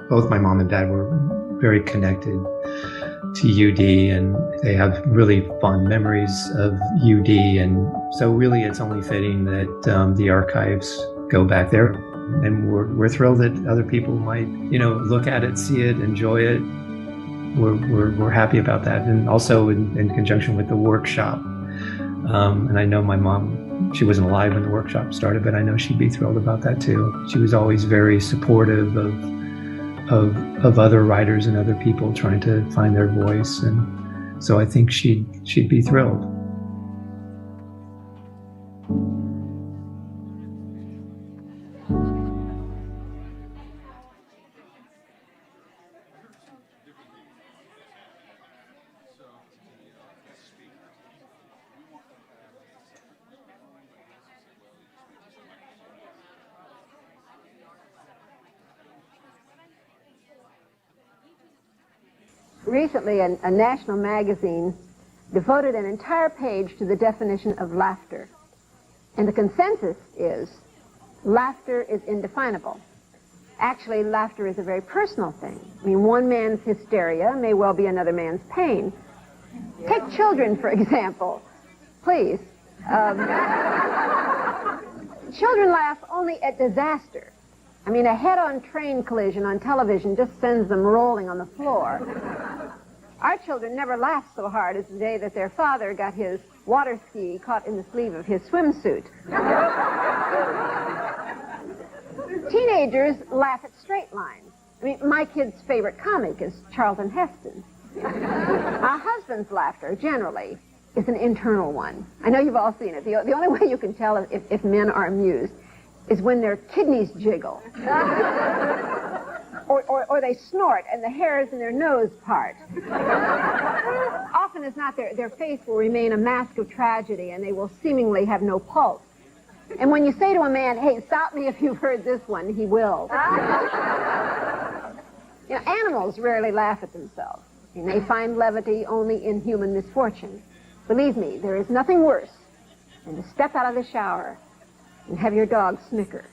both my mom and dad were very connected to UD, and they have really fond memories of UD. And so really it's only fitting that the archives go back there. And we're thrilled that other people might, look at it, see it, enjoy it. We're happy about that. And also in conjunction with the workshop. And I know my mom, she wasn't alive when the workshop started, but I know she'd be thrilled about that too. She was always very supportive of other writers and other people trying to find their voice. And so I think she'd be thrilled. Recently, a national magazine devoted an entire page to the definition of laughter. And the consensus is laughter is indefinable. Actually, laughter is a very personal thing. I mean, one man's hysteria may well be another man's pain. Take children, for example. Please. Children laugh only at disaster. I mean, a head-on train collision on television just sends them rolling on the floor. Our children never laughed so hard as the day that their father got his water ski caught in the sleeve of his swimsuit. Teenagers laugh at straight lines. I mean, my kid's favorite comic is Charlton Heston. Our husband's laughter, generally, is an internal one. I know you've all seen it. The only way you can tell if men are amused is when their kidneys jiggle. or they snort and the hairs in their nose part. Often as not, their face will remain a mask of tragedy and they will seemingly have no pulse. And when you say to a man, hey, stop me if you've heard this one, he will. Animals rarely laugh at themselves. And they find levity only in human misfortune. Believe me, there is nothing worse than to step out of the shower and have your dog snicker.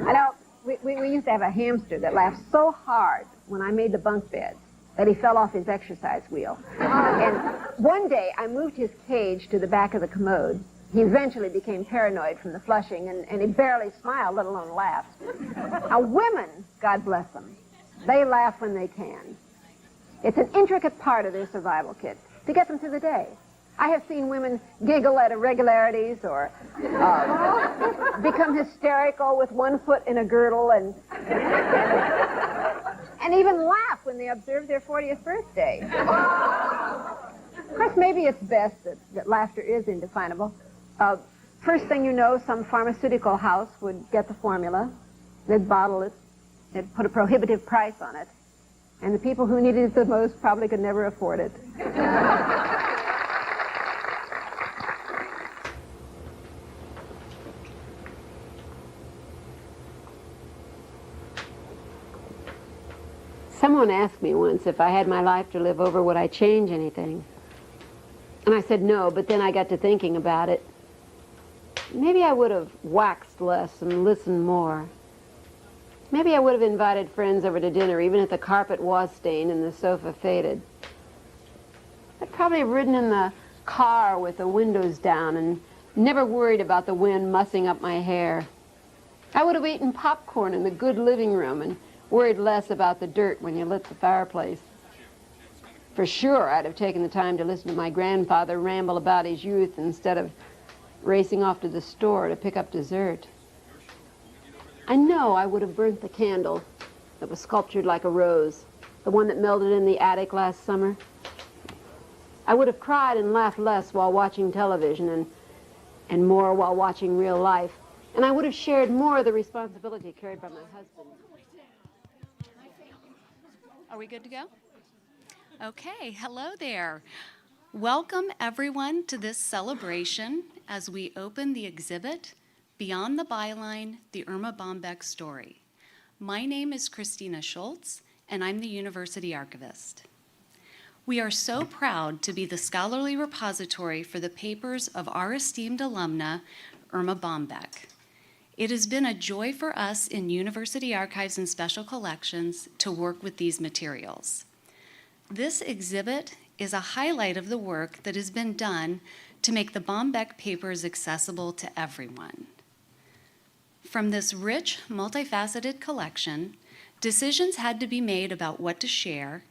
I know, we used to have a hamster that laughed so hard when I made the bunk beds that he fell off his exercise wheel. And one day I moved his cage to the back of the commode. He eventually became paranoid from the flushing, and he barely smiled, let alone laughed. Now women, God bless them, they laugh when they can. It's an intricate part of their survival kit to get them through the day. I have seen women giggle at irregularities or become hysterical with one foot in a girdle and even laugh when they observe their 40th birthday. Of course, maybe it's best that laughter is indefinable. First thing you know, some pharmaceutical house would get the formula, they'd bottle it, they'd put a prohibitive price on it, and the people who needed it the most probably could never afford it. Someone asked me once if I had my life to live over, would I change anything? And I said no, but then I got to thinking about it. Maybe I would have waxed less and listened more. Maybe I would have invited friends over to dinner, even if the carpet was stained and the sofa faded. I'd probably have ridden in the car with the windows down and never worried about the wind mussing up my hair. I would have eaten popcorn in the good living room and worried less about the dirt when you lit the fireplace. For sure, I'd have taken the time to listen to my grandfather ramble about his youth instead of racing off to the store to pick up dessert. I know I would have burnt the candle that was sculptured like a rose, the one that melted in the attic last summer. I would have cried and laughed less while watching television and more while watching real life. And I would have shared more of the responsibility carried by my husband. Are we good to go? Okay, hello there. Welcome everyone to this celebration as we open the exhibit, Beyond the Byline, the Erma Bombeck Story. My name is Christina Schultz, and I'm the University Archivist. We are so proud to be the scholarly repository for the papers of our esteemed alumna, Erma Bombeck. It has been a joy for us in University Archives and Special Collections to work with these materials. This exhibit is a highlight of the work that has been done to make the Bombeck papers accessible to everyone. From this rich, multifaceted collection, decisions had to be made about what to share,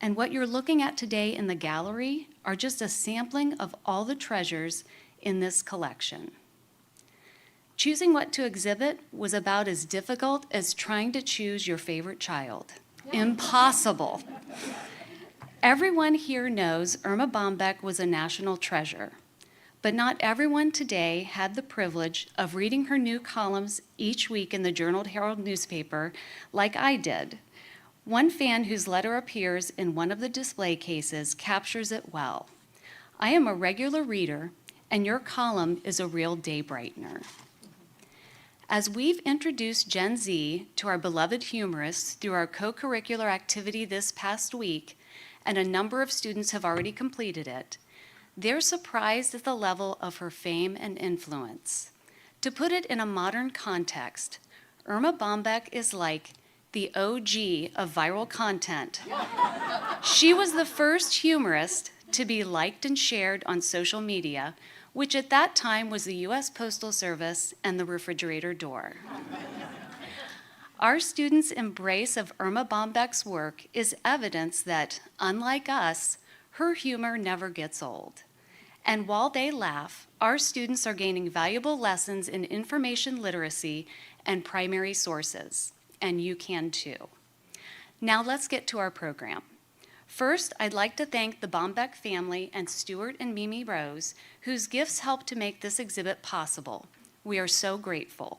and what you're looking at today in the gallery are just a sampling of all the treasures in this collection. Choosing what to exhibit was about as difficult as trying to choose your favorite child. Impossible. Everyone here knows Erma Bombeck was a national treasure, but not everyone today had the privilege of reading her new columns each week in the Journal-Herald newspaper like I did. One fan whose letter appears in one of the display cases captures it well. I am a regular reader, and your column is a real day brightener. As we've introduced Gen Z to our beloved humorists through our co-curricular activity this past week, and a number of students have already completed it, they're surprised at the level of her fame and influence. To put it in a modern context, Erma Bombeck is like the OG of viral content. She was the first humorist to be liked and shared on social media, which at that time was the US Postal Service and the refrigerator door. Our students' embrace of Erma Bombeck's work is evidence that, unlike us, her humor never gets old. And while they laugh, our students are gaining valuable lessons in information literacy and primary sources, and you can too. Now let's get to our program. First, I'd like to thank the Bombeck family and Stuart and Mimi Rose, whose gifts helped to make this exhibit possible. We are so grateful.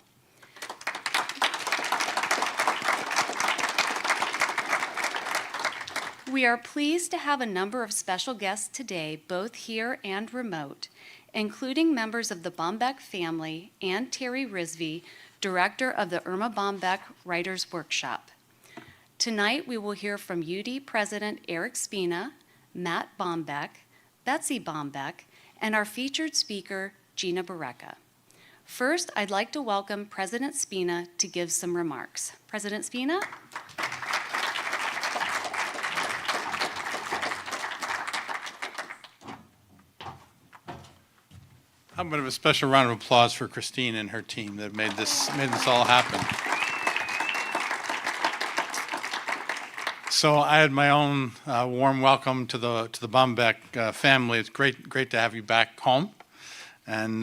We are pleased to have a number of special guests today, both here and remote, including members of the Bombeck family and Terry Risby, director of the Erma Bombeck Writers Workshop. Tonight, we will hear from UD President Eric Spina, Matt Bombeck, Betsy Bombeck, and our featured speaker, Gina Barreca. First, I'd like to welcome President Spina to give some remarks. President Spina? How about a special round of applause for Christine and her team that made this all happen. So I had my own warm welcome to the Bombeck family. It's great to have you back home, and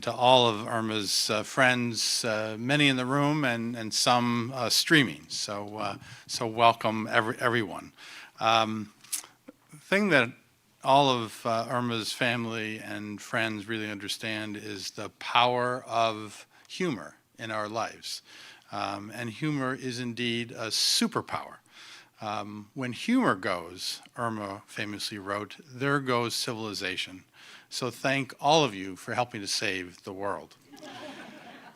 to all of Erma's friends, many in the room and some streaming. So welcome everyone. The thing that all of Erma's family and friends really understand is the power of humor in our lives. And humor is indeed a superpower. When humor goes, Erma famously wrote, there goes civilization. So thank all of you for helping to save the world.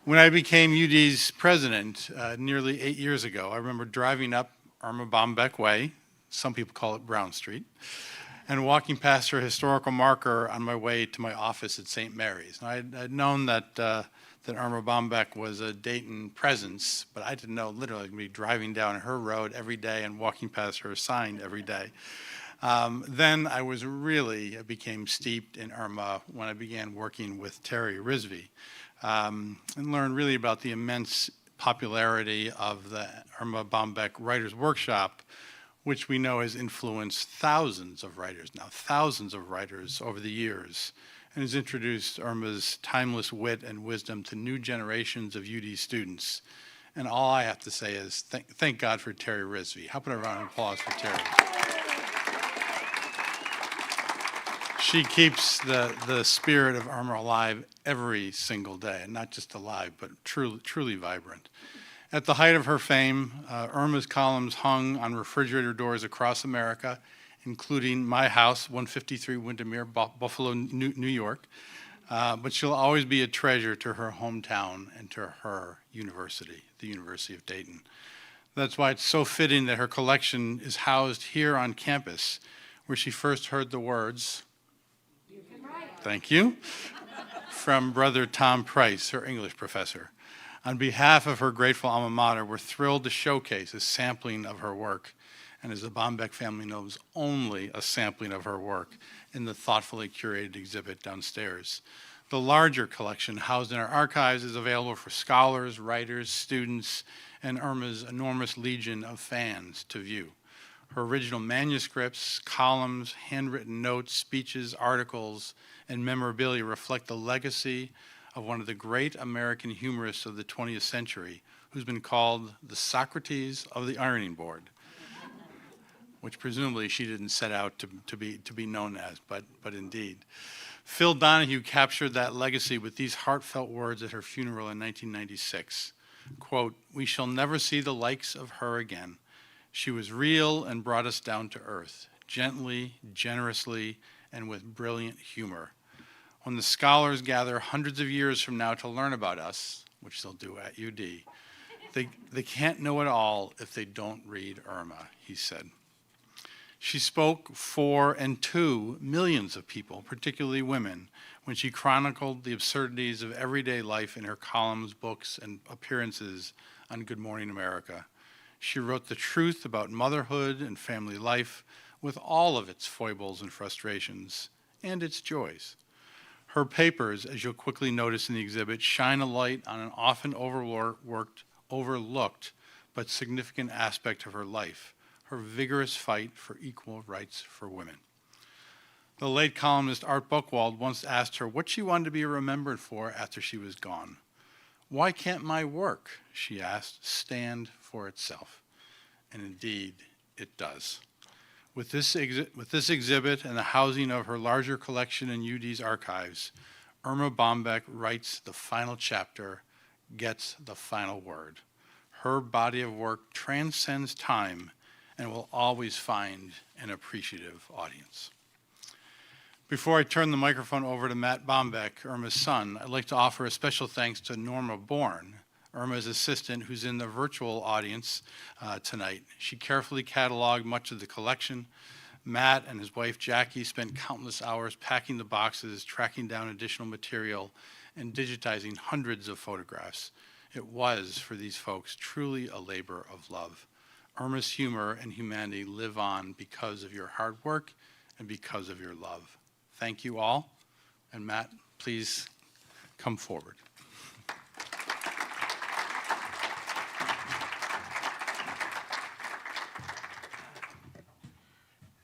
When I became UD's president nearly 8 years ago, I remember driving up Erma Bombeck Way, some people call it Brown Street, and walking past her historical marker on my way to my office at St. Mary's. And I'd known that Erma Bombeck was a Dayton presence, but I didn't know literally I'd be driving down her road every day and walking past her sign every day. Then I became steeped in Erma when I began working with Terry Risby, and learned really about the immense popularity of the Erma Bombeck Writers Workshop, which we know has influenced thousands of writers over the years, and has introduced Erma's timeless wit and wisdom to new generations of UD students. And all I have to say is thank God for Terry Risby. How about a round of applause for Terry? She keeps the spirit of Erma alive every single day, and not just alive, but truly vibrant. At the height of her fame, Erma's columns hung on refrigerator doors across America, including my house, 153 Windermere, Buffalo, New York. But she'll always be a treasure to her hometown and to her university, the University of Dayton. That's why it's so fitting that her collection is housed here on campus, where she first heard the words, "You can write." Thank you. from Brother Tom Price, her English professor. On behalf of her grateful alma mater, we're thrilled to showcase a sampling of her work, and as the Bombeck family knows, only a sampling of her work in the thoughtfully curated exhibit downstairs. The larger collection housed in our archives is available for scholars, writers, students, and Erma's enormous legion of fans to view. Her original manuscripts, columns, handwritten notes, speeches, articles, and memorabilia reflect the legacy of one of the great American humorists of the 20th century, who's been called the Socrates of the ironing board, which presumably she didn't set out to be known as, but indeed. Phil Donahue captured that legacy with these heartfelt words at her funeral in 1996. Quote, "We shall never see the likes of her again. She was real and brought us down to earth, gently, generously, and with brilliant humor. When the scholars gather hundreds of years from now to learn about us, which they'll do at UD, they can't know it all if they don't read Erma," he said. She spoke for and to millions of people, particularly women, when she chronicled the absurdities of everyday life in her columns, books, and appearances on Good Morning America. She wrote the truth about motherhood and family life with all of its foibles and frustrations and its joys. Her papers, as you'll quickly notice in the exhibit, shine a light on an often overlooked, but significant aspect of her life, her vigorous fight for equal rights for women. The late columnist Art Buchwald once asked her what she wanted to be remembered for after she was gone. "Why can't my work," she asked, "stand for itself?" And indeed, it does. With this exhibit and the housing of her larger collection in UD's archives, Erma Bombeck writes the final chapter, gets the final word. Her body of work transcends time and will always find an appreciative audience. Before I turn the microphone over to Matt Bombeck, Erma's son, I'd like to offer a special thanks to Norma Bourne, Erma's assistant, who's in the virtual audience tonight. She carefully cataloged much of the collection. Matt and his wife Jackie spent countless hours packing the boxes, tracking down additional material, and digitizing hundreds of photographs. It was, for these folks, truly a labor of love. Erma's humor and humanity live on because of your hard work and because of your love. Thank you all. And Matt, please come forward.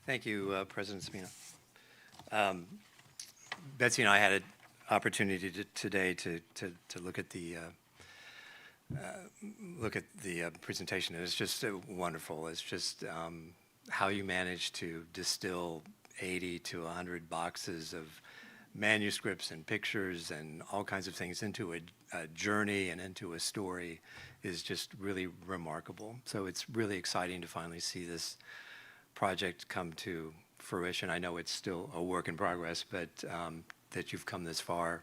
Thank you, President Spina. Betsy and I had an opportunity today to look at the presentation, and it's just wonderful. It's just how you manage to distill 80 to 100 boxes of manuscripts and pictures and all kinds of things into a journey and into a story is just really remarkable. So it's really exciting to finally see this project come to fruition. I know it's still a work in progress, but that you've come this far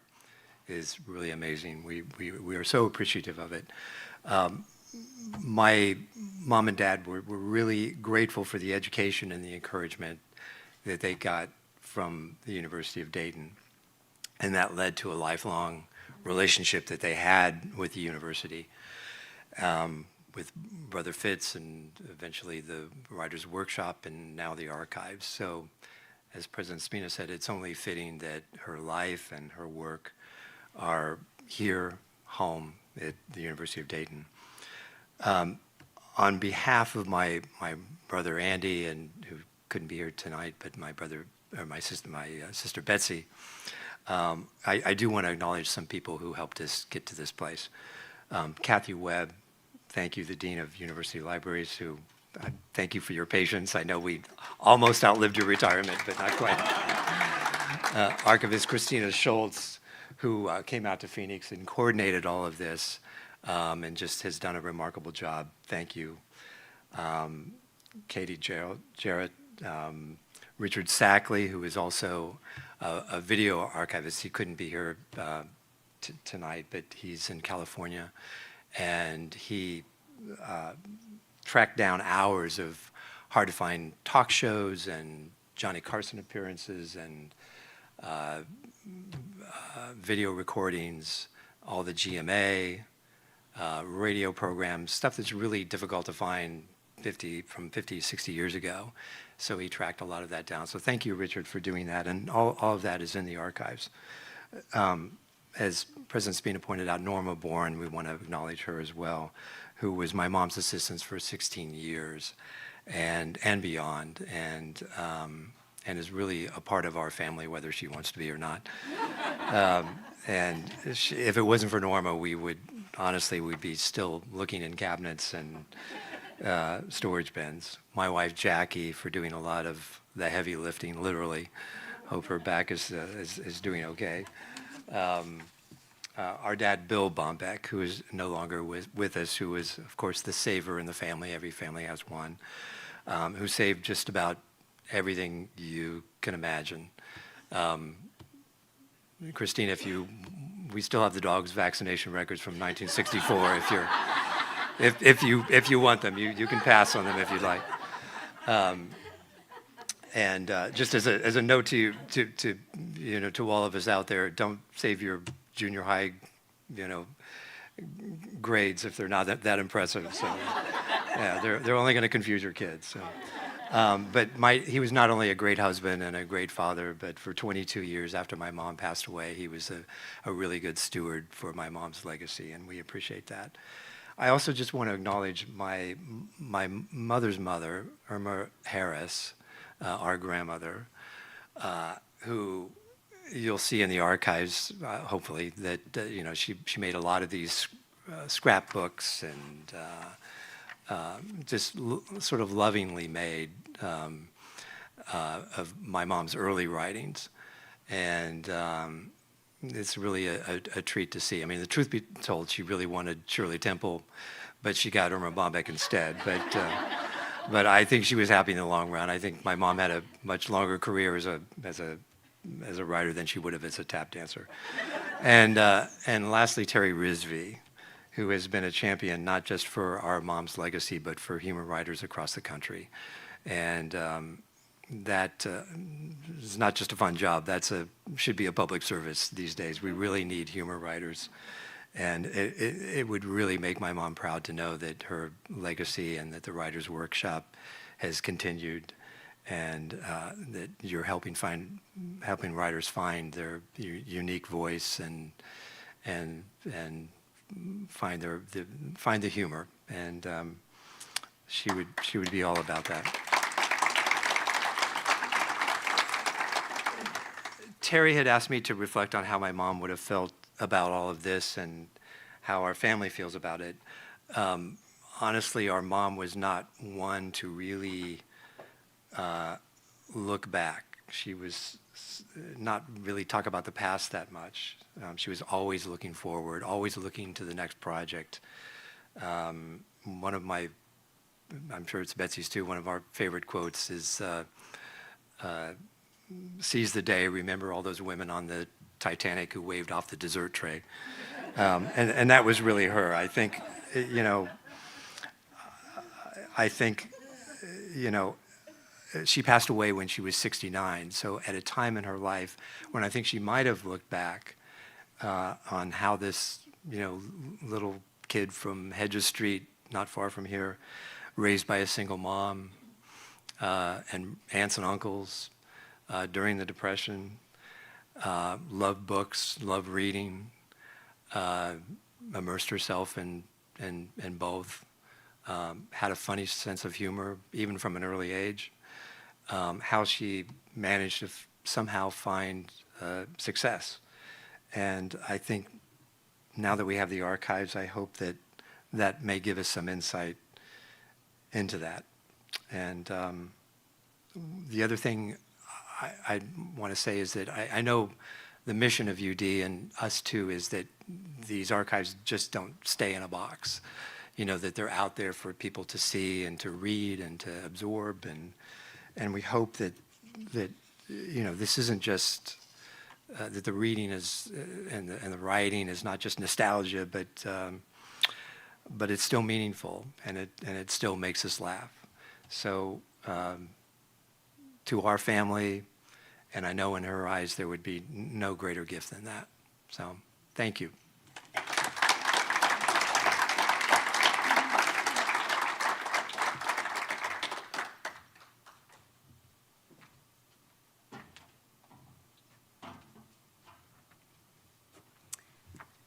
is really amazing. We are so appreciative of it. My mom and dad were really grateful for the education and the encouragement that they got from the University of Dayton, and that led to a lifelong relationship that they had with the university, with Brother Fitz and eventually the Writers' Workshop and now the archives. So as President Spina said, it's only fitting that her life and her work are here, home at the University of Dayton. On behalf of my brother Andy, and who couldn't be here tonight, but my sister Betsy, I do want to acknowledge some people who helped us get to this place. Kathy Webb, thank you, the Dean of University Libraries, who thank you for your patience. I know we almost outlived your retirement, but not quite. Archivist Christina Schultz, who came out to Phoenix and coordinated all of this, and just has done a remarkable job. Thank you. Katie Jarrett, Richard Sackley, who is also a video archivist. He couldn't be here tonight, but he's in California, and he tracked down hours of hard-to-find talk shows and Johnny Carson appearances and video recordings, all the GMA, radio programs, stuff that's really difficult to find 50, 60 years ago. So he tracked a lot of that down. So thank you, Richard, for doing that. And all of that is in the archives. As President Spina pointed out, Norma Bourne, we want to acknowledge her as well, who was my mom's assistant for 16 years and beyond, and is really a part of our family, whether she wants to be or not. If it wasn't for Norma, we'd be still looking in cabinets and storage bins. My wife, Jackie, for doing a lot of the heavy lifting, literally. Hope her back is doing okay. Our dad, Bill Bombeck, who is no longer with us, who was, of course, the saver in the family. Every family has one. Who saved just about everything you can imagine. Christina, we still have the dog's vaccination records from 1964. If you want them, you can pass on them if you'd like. Just as a note to all of us out there, don't save your junior high, grades if they're not that impressive. So, yeah, they're only going to confuse your kids. So. But he was not only a great husband and a great father, but for 22 years after my mom passed away, he was a really good steward for my mom's legacy, and we appreciate that. I also just want to acknowledge my mother's mother, Erma Harris, our grandmother, who you'll see in the archives, hopefully, that she made a lot of these scrapbooks and just sort of lovingly made of my mom's early writings. And it's really a treat to see. I mean, the truth be told, she really wanted Shirley Temple, but she got Erma Bombeck instead. But I think she was happy in the long run. I think my mom had a much longer career as a writer than she would have as a tap dancer. And lastly, Terry Rizvi, who has been a champion not just for our mom's legacy, but for humor writers across the country. And that is not just a fun job, should be a public service these days. We really need humor writers. And it would really make my mom proud to know that her legacy and that the Writers' Workshop has continued, and that you're helping writers find their unique voice and find the humor, and she would be all about that. Terry had asked me to reflect on how my mom would have felt about all of this and how our family feels about it. Honestly, our mom was not one to really look back. She was not really talk about the past that much. She was always looking forward, always looking to the next project. One of my, I'm sure it's Betsy's too, one of our favorite quotes is, seize the day, remember all those women on the Titanic who waved off the dessert tray. And that was really her. I think, she passed away when she was 69, so at a time in her life when I think she might have looked back on how this, little kid from Hedges Street, not far from here, raised by a single mom and aunts and uncles during the Depression, loved books, loved reading, immersed herself in both, had a funny sense of humor even from an early age. How she managed to somehow find success. And I think now that we have the archives, I hope that may give us some insight into that. And the other thing I want to say is that I know the mission of UD and us too is that these archives just don't stay in a box. That they're out there for people to see and to read and to absorb, and we hope that this isn't just that the reading is and the writing is not just nostalgia, but it's still meaningful, and it still makes us laugh. So to our family, and I know in her eyes there would be no greater gift than that. So thank you.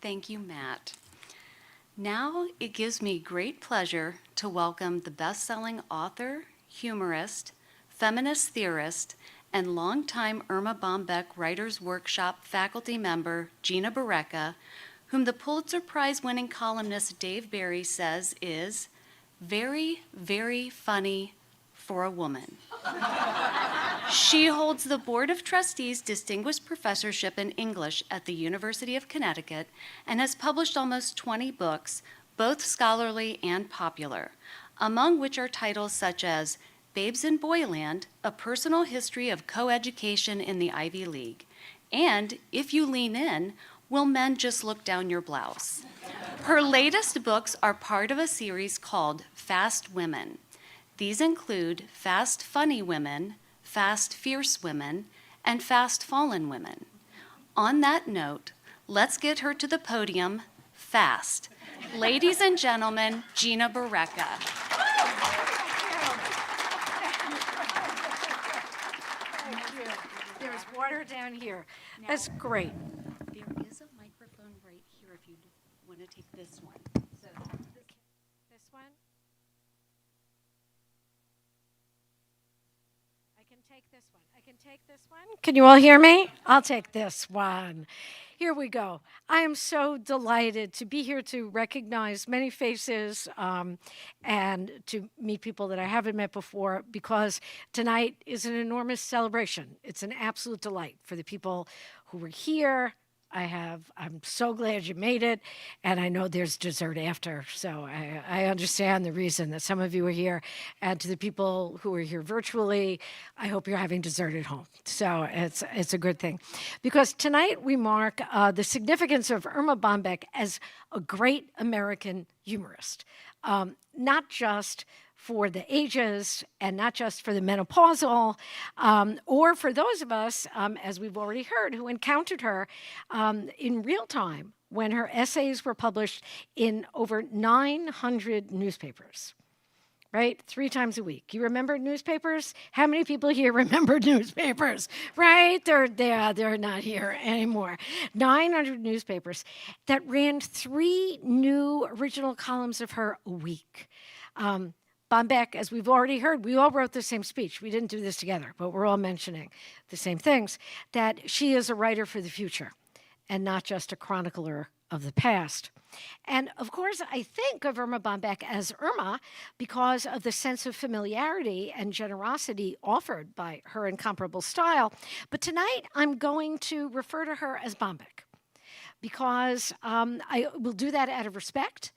Thank you, Matt. Now it gives me great pleasure to welcome the best-selling author, humorist, feminist theorist, and longtime Erma Bombeck Writers Workshop faculty member, Gina Barreca, whom the Pulitzer Prize-winning columnist Dave Barry says is very, very funny for a woman. She holds the Board of Trustees Distinguished Professorship in English at the University of Connecticut and has published almost 20 books, both scholarly and popular, among which are titles such as Babes in Boyland, A Personal History of Coeducation in the Ivy League, and If You Lean In, Will Men Just Look Down Your Blouse? Her latest books are part of a series called Fast Women. These include Fast Funny Women, Fast Fierce Women, and Fast Fallen Women. On that note, let's get her to the podium fast. Ladies and gentlemen, Gina Barreca. There's water down here. That's great. There is a microphone right here if you want to take this one. So, This one? I can take this one. I can take this one. Can you all hear me? I'll take this one. Here we go. I am so delighted to be here to recognize many faces and to meet people that I haven't met before, because tonight is an enormous celebration. It's an absolute delight for the people who were here. I'm so glad you made it, and I know there's dessert after, so I understand the reason that some of you are here. And to the people who are here virtually, I hope you're having dessert at home. So it's a good thing. Because tonight we mark the significance of Erma Bombeck as a great American humorist, not just for the ages and not just for the menopausal, or for those of us, as we've already heard, who encountered her in real time when her essays were published in over 900 newspapers, right? 3 times a week. You remember newspapers? How many people here remember newspapers, right? They're not here anymore. 900 newspapers that ran 3 new original columns of her a week. Bombeck, as we've already heard, we all wrote the same speech. We didn't do this together, but we're all mentioning the same things, that she is a writer for the future and not just a chronicler of the past. And of course, I think of Erma Bombeck as Erma because of the sense of familiarity and generosity offered by her incomparable style. But tonight, I'm going to refer to her as Bombeck because I will do that out of respect.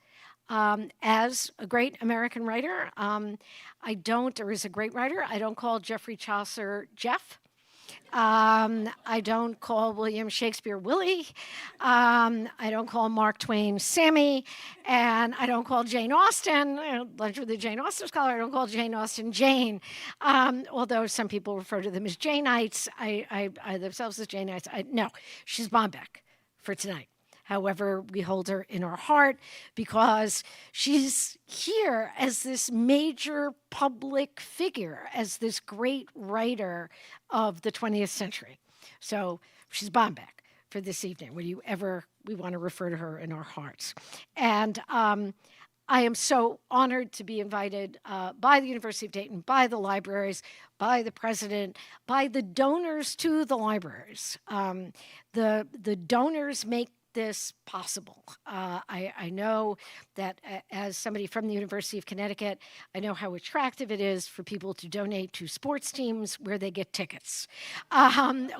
As a great American writer, or is a great writer, I don't call Geoffrey Chaucer Jeff. I don't call William Shakespeare Willie. I don't call Mark Twain Sammy. And I don't call Jane Austen, lunch with the Jane Austen scholar, I don't call Jane Austen Jane. Although some people refer to them as Janeites, I themselves as Janeites. No, she's Bombeck for tonight. However, we hold her in our heart because she's here as this major public figure, as this great writer of the 20th century. So she's Bombeck for this evening, we want to refer to her in our hearts. And I am so honored to be invited by the University of Dayton, by the libraries, by the president, by the donors to the libraries. The donors make this possible. I know that as somebody from the University of Connecticut, I know how attractive it is for people to donate to sports teams where they get tickets. And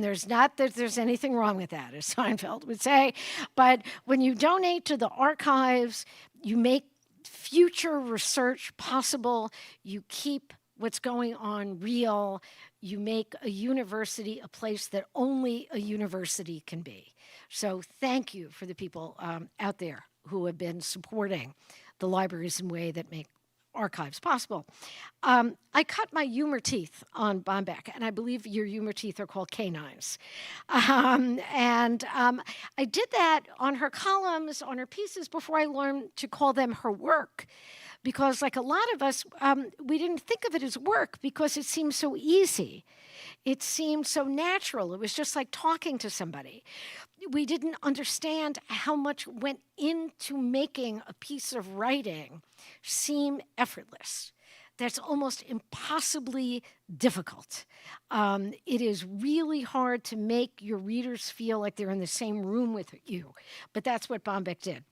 there's not that there's anything wrong with that, as Seinfeld would say. But when you donate to the archives, you make future research possible. You keep what's going on real. You make a university a place that only a university can be. So thank you for the people out there who have been supporting the libraries in a way that make archives possible. I cut my humor teeth on Bombeck, and I believe your humor teeth are called canines. I did that on her columns, on her pieces, before I learned to call them her work. Because like a lot of us, we didn't think of it as work because it seemed so easy. It seemed so natural. It was just like talking to somebody. We didn't understand how much went into making a piece of writing seem effortless. That's almost impossibly difficult. It is really hard to make your readers feel like they're in the same room with you, but that's what Bombeck did.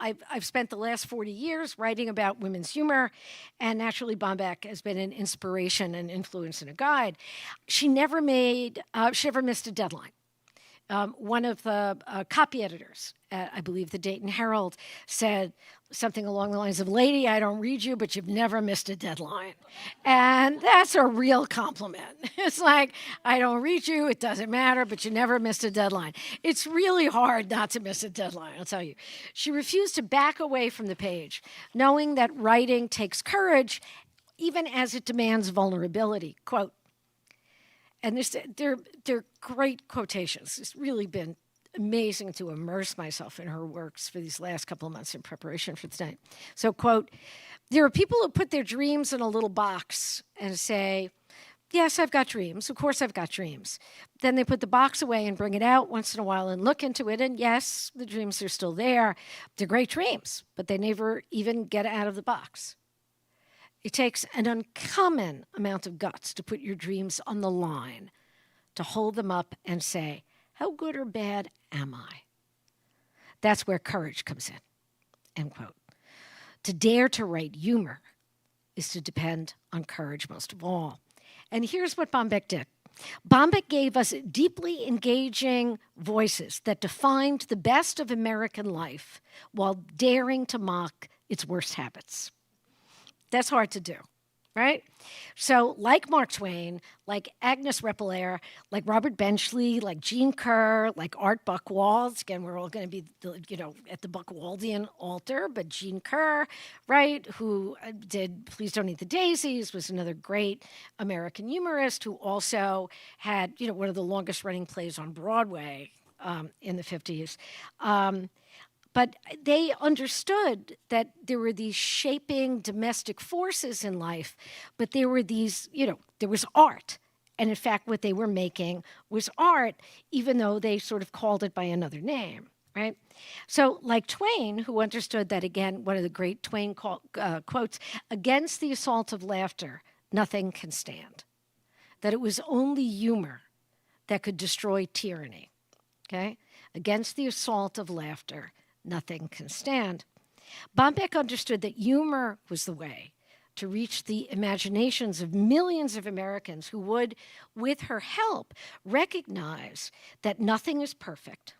I've spent the last 40 years writing about women's humor, and naturally Bombeck has been an inspiration and influence and a guide. She never missed a deadline. One of the copy editors at, I believe, the Dayton Herald said something along the lines of, "Lady, I don't read you, but you've never missed a deadline." And that's a real compliment. It's like, I don't read you, it doesn't matter, but you never missed a deadline. It's really hard not to miss a deadline, I'll tell you. She refused to back away from the page, knowing that writing takes courage, even as it demands vulnerability. Quote, and they're great quotations. It's really been amazing to immerse myself in her works for these last couple of months in preparation for tonight. So, quote, "There are people who put their dreams in a little box and say, 'Yes, I've got dreams. Of course I've got dreams.' Then they put the box away and bring it out once in a while and look into it, and yes, the dreams are still there. They're great dreams, but they never even get out of the box. It takes an uncommon amount of guts to put your dreams on the line, to hold them up and say, 'How good or bad am I?' That's where courage comes in," end quote. To dare to write humor is to depend on courage most of all. And here's what Bombeck did. Bombeck gave us deeply engaging voices that defined the best of American life while daring to mock its worst habits. That's hard to do, right? So like Mark Twain, like Agnes Repelair, like Robert Benchley, like Jean Kerr, like Art Buchwald, again, we're all going to be, at the Buchwaldian altar, but Jean Kerr, right, who did Please Don't Eat the Daisies, was another great American humorist who also had, one of the longest running plays on Broadway in the 50s. But they understood that there were these shaping domestic forces in life, but there were these, there was art. And in fact, what they were making was art, even though they sort of called it by another name, right? So like Twain, who understood that, again, one of the great Twain quotes, "Against the assault of laughter, nothing can stand." That it was only humor that could destroy tyranny, okay? Against the assault of laughter, nothing can stand. Bombeck understood that humor was the way to reach the imaginations of millions of Americans who would, with her help, recognize that nothing is perfect,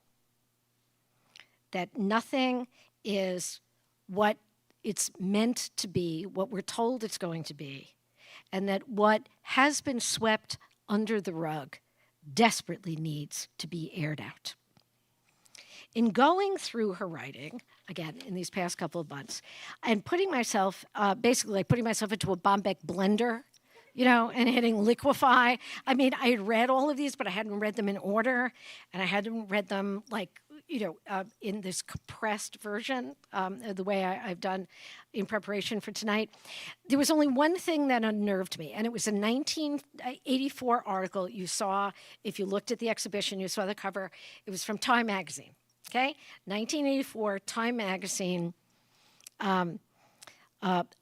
that nothing is what it's meant to be, what we're told it's going to be, and that what has been swept under the rug desperately needs to be aired out. In going through her writing, again, in these past couple of months, and putting myself, basically like putting myself into a Bombeck blender, and hitting liquefy. I mean, I had read all of these, but I hadn't read them in order, and I hadn't read them in this compressed version, the way I've done in preparation for tonight. There was only one thing that unnerved me, and it was a 1984 article you saw. If you looked at the exhibition, you saw the cover. It was from Time magazine. Okay, 1984 Time magazine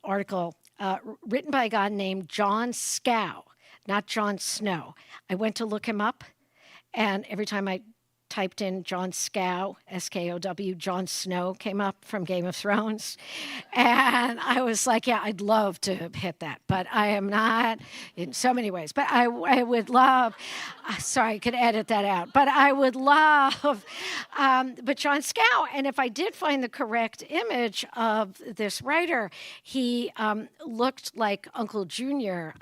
article written by a guy named John Scow, not John Snow. I went to look him up, and every time I typed in John Scow, S-K-O-W, Jon Snow came up from Game of Thrones. And I was like, yeah, I'd love to hit that, but I am not in so many ways. But I would love, sorry, I could edit that out, but I would love, but Jon Scow, and if I did find the correct image of this writer, he looked like Uncle Junior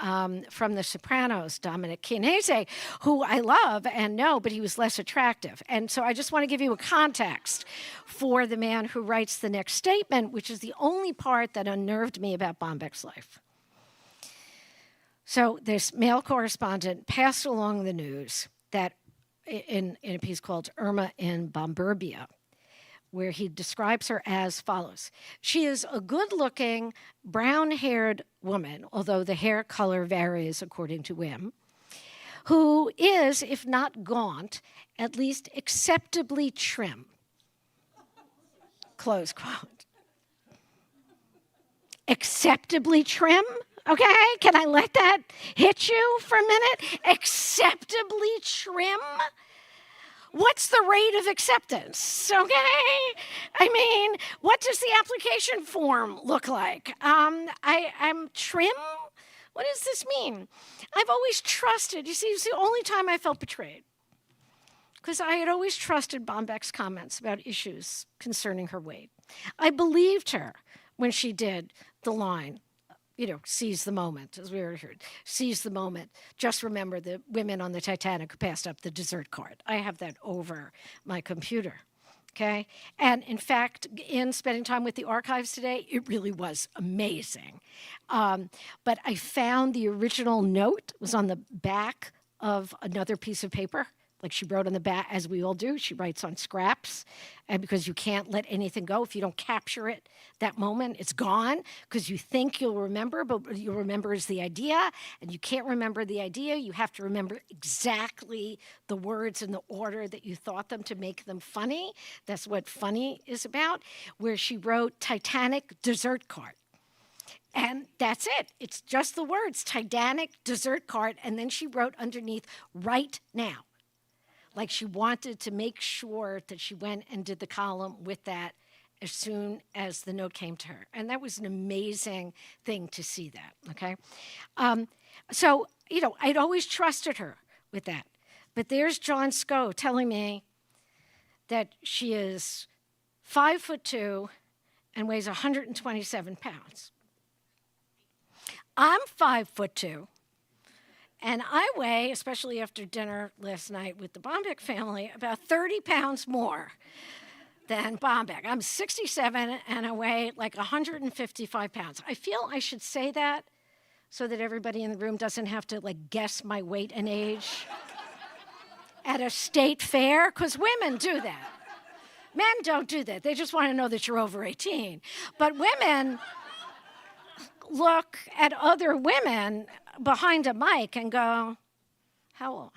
from The Sopranos, Dominic Chianese, who I love and know, but he was less attractive. of. And so I just want to give you a context for the man who writes the next statement, which is the only part that unnerved me about Bombeck's life. So this male correspondent passed along the news that in a piece called Erma Bombeck, where he describes her as follows. She is a good-looking, brown-haired woman, although the hair color varies according to whim, who is, if not gaunt, at least acceptably trim. Close quote. Acceptably trim? Okay, can I let that hit you for a minute? Acceptably trim? What's the rate of acceptance, okay? I mean, what does the application form look like? I'm trim? What does this mean? I've always trusted, you see, it's the only time I felt betrayed. Because I had always trusted Bombeck's comments about issues concerning her weight. I believed her when she did the line, seize the moment, as we heard, seize the moment. Just remember the women on the Titanic who passed up the dessert cart. I have that over my computer, okay? And in fact, in spending time with the archives today, it really was amazing. But I found the original note was on the back of another piece of paper. Like she wrote on the back, as we all do, she writes on scraps. And because you can't let anything go, if you don't capture it, that moment, it's gone. Because you think you'll remember, but what you'll remember is the idea. And you can't remember the idea. You have to remember exactly the words in the order that you thought them to make them funny. That's what funny is about. Where she wrote Titanic dessert cart. And that's it. It's just the words, Titanic dessert cart. And then she wrote underneath, right now. Like she wanted to make sure that she went and did the column with that as soon as the note came to her. And that was an amazing thing to see that, okay? So, I'd always trusted her with that. But there's John Scow telling me that she is 5'2" and weighs 127 pounds. I'm 5'2". And I weigh, especially after dinner last night with the Bombeck family, about 30 pounds more than Bombeck. I'm 67 and I weigh like 155 pounds. I feel I should say that so that everybody in the room doesn't have to guess my weight and age at a state fair, because women do that. Men don't do that. They just want to know that you're over 18. But women look at other women behind a mic and go, how old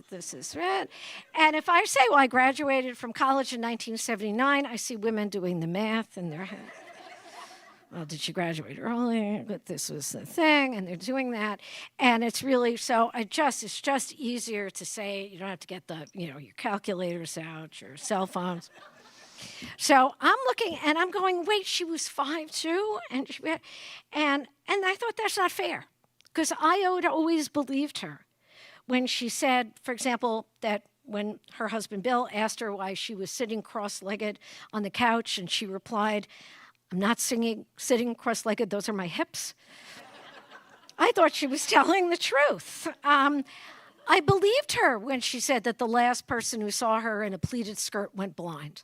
this is, right? And if I say, well, I graduated from college in 1979, I see women doing the math in their head. Well, did she graduate early? But this was the thing, and they're doing that. And it's really, it's just easier to say, you don't have to get your calculators out, your cell phones. So I'm looking and I'm going, wait, she was 5'2", and I thought that's not fair, because I had always believed her when she said, for example, that when her husband Bill asked her why she was sitting cross-legged on the couch, and she replied, "I'm not sitting cross-legged; those are my hips." I thought she was telling the truth. I believed her when she said that the last person who saw her in a pleated skirt went blind.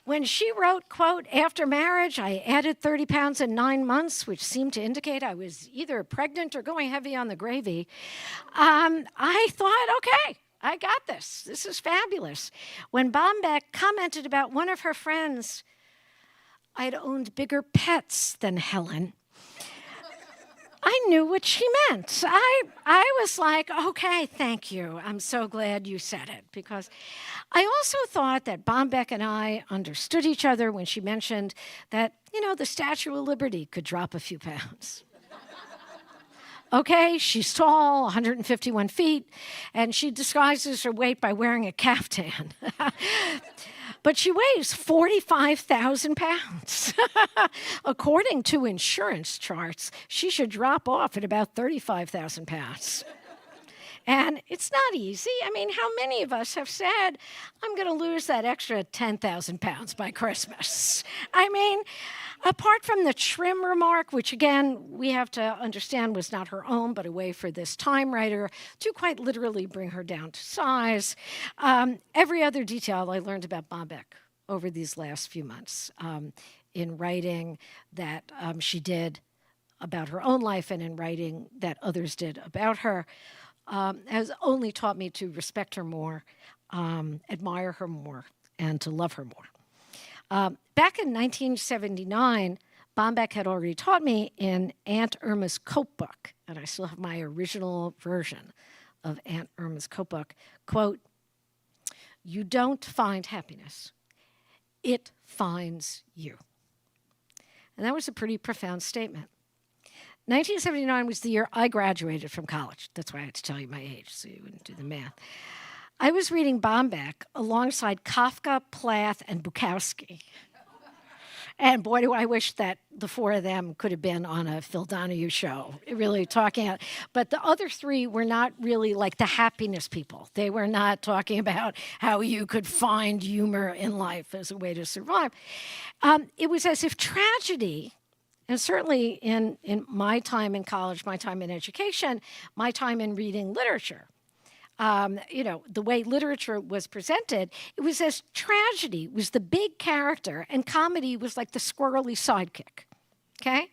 When she wrote, quote, "After marriage, I added 30 pounds in 9 months, which seemed to indicate I was either pregnant or going heavy on the gravy," I thought, okay, I got this. This is fabulous. When Bombeck commented about one of her friends, I'd owned bigger pets than Helen, I knew what she meant. I was like, okay, thank you. I'm so glad you said it, because I also thought that Bombeck and I understood each other when she mentioned that, the Statue of Liberty could drop a few pounds. Okay, she's tall, 151 feet, and she disguises her weight by wearing a caftan. But she weighs 45,000 pounds. According to insurance charts, she should drop off at about 35,000 pounds. And it's not easy. I mean, how many of us have said, I'm going to lose that extra 10,000 pounds by Christmas? I mean, Apart from the trim remark, which again, we have to understand was not her own, but a way for this Time writer to quite literally bring her down to size, every other detail I learned about Bombeck over these last few months in writing that she did about her own life and in writing that others did about her has only taught me to respect her more, admire her more, and to love her more. Back in 1979, Bombeck had already taught me in Aunt Irma's Cope book, and I still have my original version of Aunt Irma's Cope book, quote, "You don't find happiness. It finds you." And that was a pretty profound statement. 1979 was the year I graduated from college. That's why I had to tell you my age, so you wouldn't do the math. I was reading Bombeck alongside Kafka, Plath, and Bukowski. And boy, do I wish that the four of them could have been on a Phil Donahue show, really talking about. But the other three were not really like the happiness people. They were not talking about how you could find humor in life as a way to survive. It was as if tragedy, and certainly in my time in college, my time in education, my time in reading literature, the way literature was presented, it was as tragedy was the big character and comedy was like the squirrely sidekick, okay?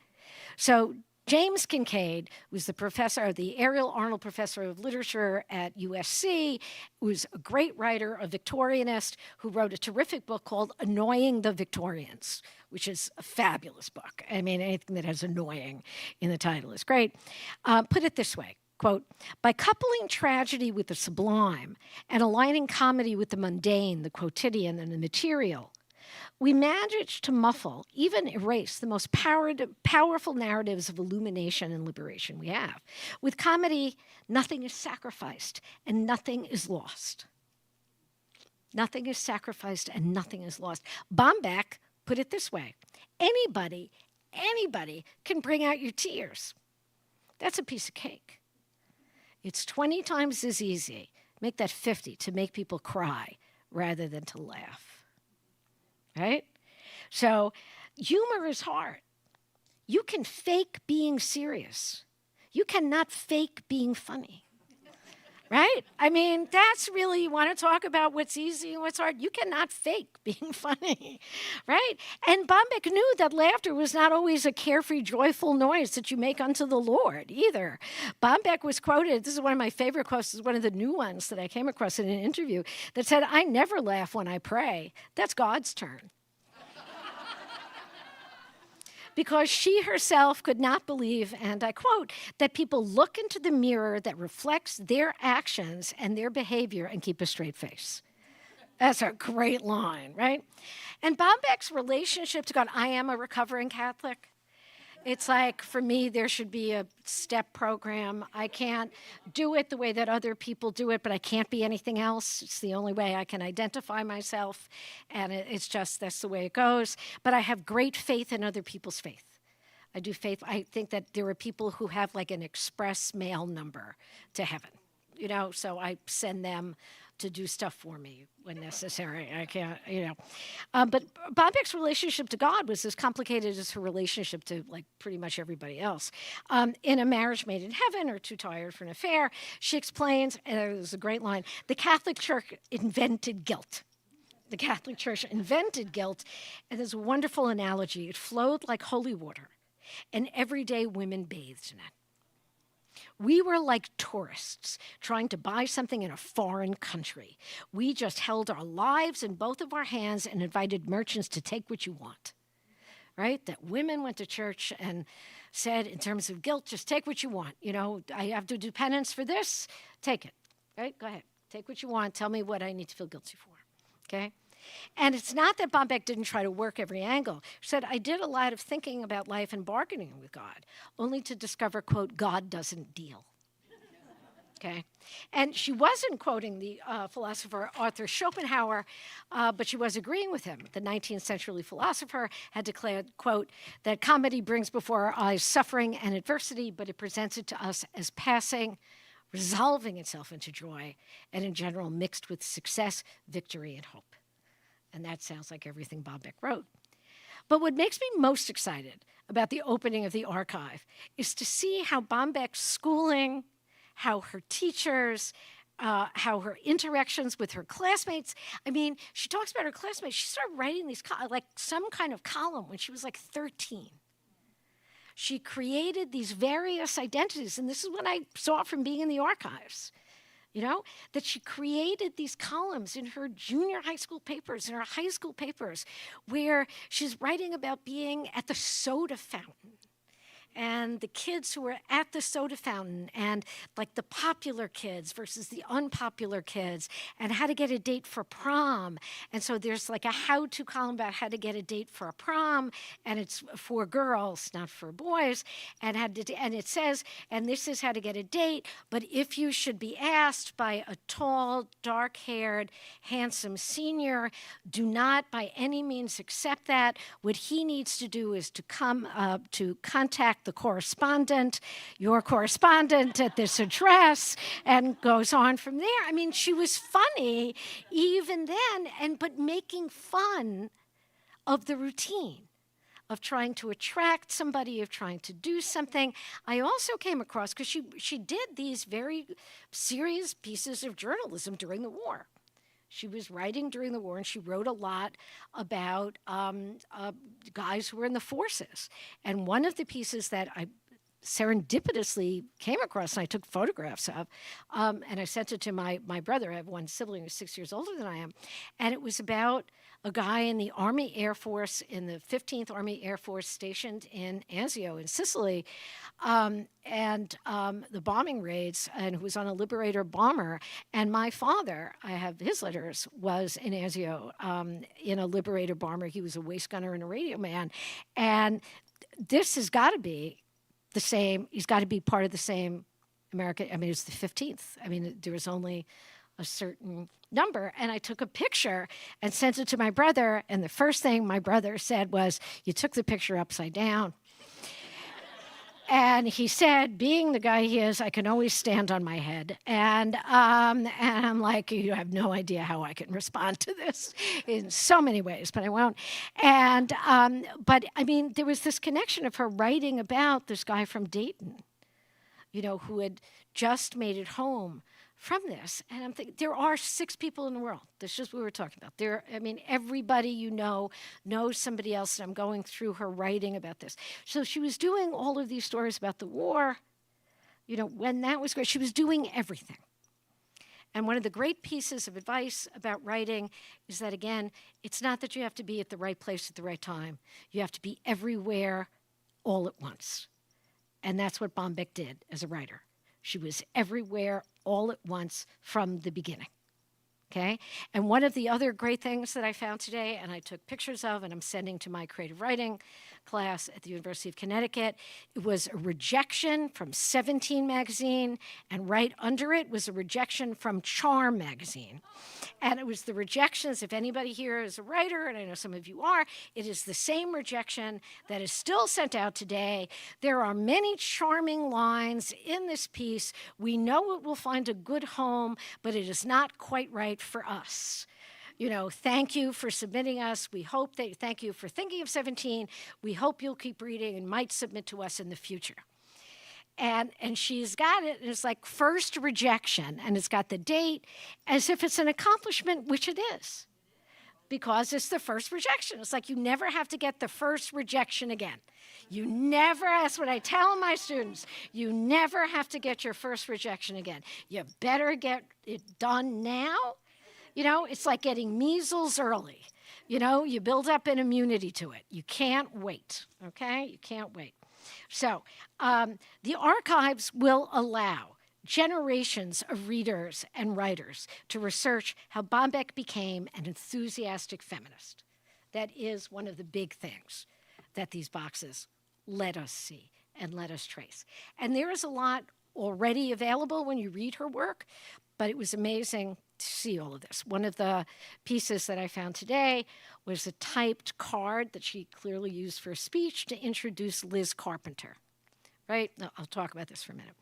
So James Kincaid was the professor, the Ariel Arnold Professor of Literature at USC, who was a great writer, a Victorianist, who wrote a terrific book called Annoying the Victorians, which is a fabulous book. I mean, anything that has annoying in the title is great. Put it this way. Quote, "By coupling tragedy with the sublime and aligning comedy with the mundane, the quotidian, and the material, we manage to muffle, even erase, the most powerful narratives of illumination and liberation we have. With comedy, nothing is sacrificed and nothing is lost." Nothing is sacrificed and nothing is lost. Bombeck put it this way: anybody can bring out your tears. That's a piece of cake. It's 20 times as easy, make that 50, to make people cry rather than to laugh, right? So humor is hard. You can fake being serious. You cannot fake being funny, right? I mean, that's really, you want to talk about what's easy and what's hard. You cannot fake being funny, right? And Bombeck knew that laughter was not always a carefree, joyful noise that you make unto the Lord either. Bombeck was quoted, this is one of my favorite quotes, this is one of the new ones that I came across in an interview, that said, "I never laugh when I pray. That's God's turn." Because she herself could not believe, and I quote, that people look into the mirror that reflects their actions and their behavior and keep a straight face. That's a great line, right? And Bombeck's relationship to God, I am a recovering Catholic. It's like, for me, there should be a step program. I can't do it the way that other people do it, but I can't be anything else. It's the only way I can identify myself, and it's just, that's the way it goes. But I have great faith in other people's faith. I do faith. I think that there are people who have like an express mail number to heaven, so I send them to do stuff for me when necessary. I can't, But Bombeck's relationship to God was as complicated as her relationship to like pretty much everybody else. In A Marriage Made in Heaven, or Too Tired for an Affair, she explains, and it was a great line, the Catholic Church invented guilt. The Catholic Church invented guilt, and there's a wonderful analogy. It flowed like holy water, and everyday women bathed in it. We were like tourists trying to buy something in a foreign country. We just held our lives in both of our hands and invited merchants to take what you want, right? That women went to church and said, in terms of guilt, just take what you want. I have to do penance for this, take it, right? Go ahead, take what you want. Tell me what I need to feel guilty for, okay? And it's not that Bombeck didn't try to work every angle. She said, I did a lot of thinking about life and bargaining with God, only to discover, quote, God doesn't deal. Okay? And she wasn't quoting the philosopher Arthur Schopenhauer, but she was agreeing with him. The 19th century philosopher had declared, quote, that comedy brings before our eyes suffering and adversity, but it presents it to us as passing, resolving itself into joy, and in general mixed with success, victory, and hope. And that sounds like everything Bombeck wrote. But what makes me most excited about the opening of the archive is to see how Bombeck's schooling, how her teachers, how her interactions with her classmates. I mean, she talks about her classmates. She started writing these, like some kind of column when she was like 13. She created these various identities, and this is what I saw from being in the archives, that she created these columns in her junior high school papers, in her high school papers, where she's writing about being at the soda fountain and the kids who were at the soda fountain, and like the popular kids versus the unpopular kids, and how to get a date for prom. And so there's like a how-to column about how to get a date for a prom, and it's for girls, not for boys. And it says, and this is how to get a date, but if you should be asked by a tall, dark-haired, handsome senior, do not by any means accept that. What he needs to do is to come to contact your correspondent at this address, and goes on from there. I mean, she was funny even then, but making fun of the routine of trying to attract somebody, of trying to do something. I also came across, because she did these very serious pieces of journalism during the war. She was writing during the war, and she wrote a lot about guys who were in the forces. And one of the pieces that I serendipitously came across, and I took photographs of, and I sent it to my brother. I have one sibling who's 6 years older than I am. And it was about a guy in the Army Air Force, in the 15th Army Air Force, stationed in Anzio in Sicily, and the bombing raids, and who was on a Liberator bomber. And my father, I have his letters, was in Anzio in a Liberator bomber. He was a waist gunner and a radio man. And this has got to be the same. He's got to be part of the same American. I mean, it's the 15th. I mean, there was only a certain number. And I took a picture and sent it to my brother. And the first thing my brother said was, "You took the picture upside down." And he said, being the guy he is, I can always stand on my head. And I'm like, you have no idea how I can respond to this in so many ways, but I won't. And but I mean, there was this connection of her writing about this guy from Dayton, who had just made it home from this. And I'm thinking, there are 6 people in the world. That's just what we were talking about. Everybody knows somebody else, and I'm going through her writing about this. So she was doing all of these stories about the war, when that was great. She was doing everything. And one of the great pieces of advice about writing is that, again, it's not that you have to be at the right place at the right time. You have to be everywhere all at once. And that's what Bombeck did as a writer. She was everywhere all at once from the beginning, okay? And one of the other great things that I found today, and I took pictures of, and I'm sending to my creative writing class at the University of Connecticut, it was a rejection from 17 magazine, and right under it was a rejection from Charm magazine. And it was the rejections, if anybody here is a writer, and I know some of you are, it is the same rejection that is still sent out today. There are many charming lines in this piece. We know it will find a good home, but it is not quite right for us. Thank you for submitting us. Thank you for thinking of 17. We hope you'll keep reading and might submit to us in the future. And she's got it, and it's like first rejection, and it's got the date as if it's an accomplishment, which it is, because it's the first rejection. It's like you never have to get the first rejection again. That's what I tell my students, you never have to get your first rejection again. You better get it done now. It's like getting measles early. You build up an immunity to it. You can't wait, okay? You can't wait. So the archives will allow generations of readers and writers to research how Bombeck became an enthusiastic feminist. That is one of the big things that these boxes let us see and let us trace. And there is a lot already available when you read her work, but it was amazing to see all of this. One of the pieces that I found today was a typed card that she clearly used for a speech to introduce Liz Carpenter, right? I'll talk about this for a minute.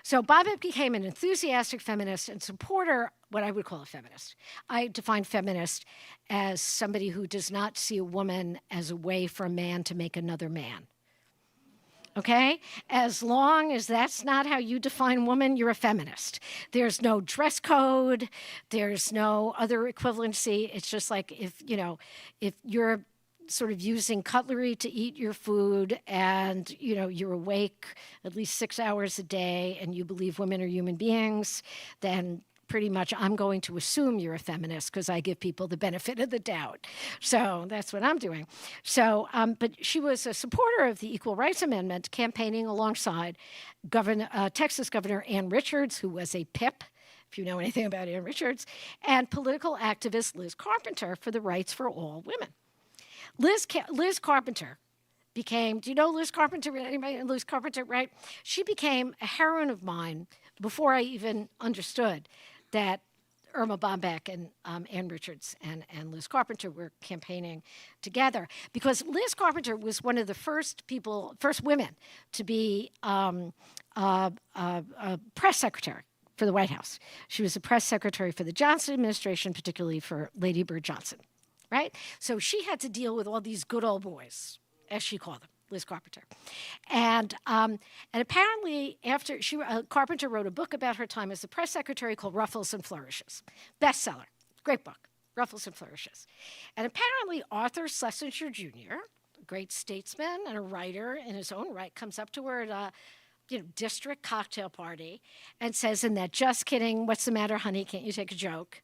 So Bombeck became an enthusiastic feminist and supporter, what I would call a feminist. I define feminist as somebody who does not see a woman as a way for a man to make another man. Okay? As long as that's not how you define woman, you're a feminist. There's no dress code. There's no other equivalency. It's just like if you're sort of using cutlery to eat your food and, you're awake at least 6 hours a day and you believe women are human beings, then pretty much I'm going to assume you're a feminist because I give people the benefit of the doubt. So that's what I'm doing. So, but she was a supporter of the Equal Rights Amendment, campaigning alongside Texas Governor Ann Richards, who was a PIP, if you know anything about Ann Richards, and political activist Liz Carpenter for the rights for all women. Liz Carpenter became, do you know Liz Carpenter? Anybody? Liz Carpenter, right? She became a heroine of mine before I even understood that Erma Bombeck and Ann Richards and Liz Carpenter were campaigning together, because Liz Carpenter was one of the first women to be a press secretary for the White House. She was a press secretary for the Johnson administration, particularly for Lady Bird Johnson, right? So she had to deal with all these good old boys, as she called them. Liz Carpenter. And apparently after Carpenter wrote a book about her time as a press secretary called Ruffles and Flourishes. Bestseller. Great book. Ruffles and Flourishes. And apparently Arthur Schlesinger Jr., a great statesman and a writer in his own right, comes up to her at a district cocktail party and says in that just kidding, what's the matter, honey, can't you take a joke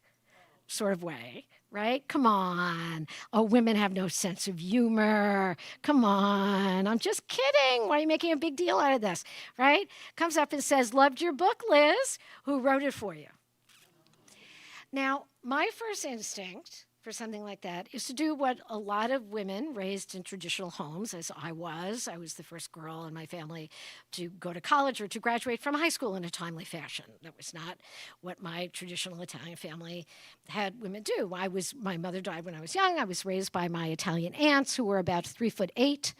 sort of way, right? Come on. Oh, women have no sense of humor. Come on. I'm just kidding. Why are you making a big deal out of this, right? Comes up and says, loved your book, Liz. Who wrote it for you? Now, my first instinct for something like that is to do what a lot of women raised in traditional homes, as I was the first girl in my family to go to college or to graduate from high school in a timely fashion. That was not what my traditional Italian family had women do. My mother died when I was young. I was raised by my Italian aunts, who were about 3'8"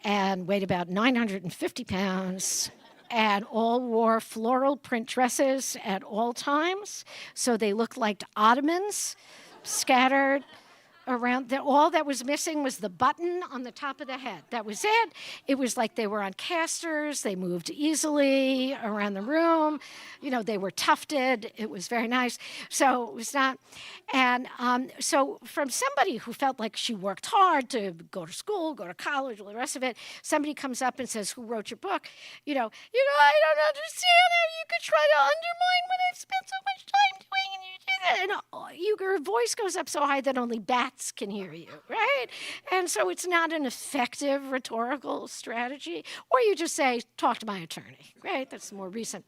and weighed about 950 pounds. And all wore floral print dresses at all times, so they looked like ottomans scattered around. All that was missing was the button on the top of the head. That was it. It was like they were on casters. They moved easily around the room. They were tufted. It was very nice. So it was not. And so from somebody who felt like she worked hard to go to school, go to college, all the rest of it, somebody comes up and says, who wrote your book? I don't understand how you could try to undermine what I've spent so much time doing, and you do that. And your voice goes up so high that only bats can hear you, right? And so it's not an effective rhetorical strategy. Or you just say, talk to my attorney, right? That's more recent.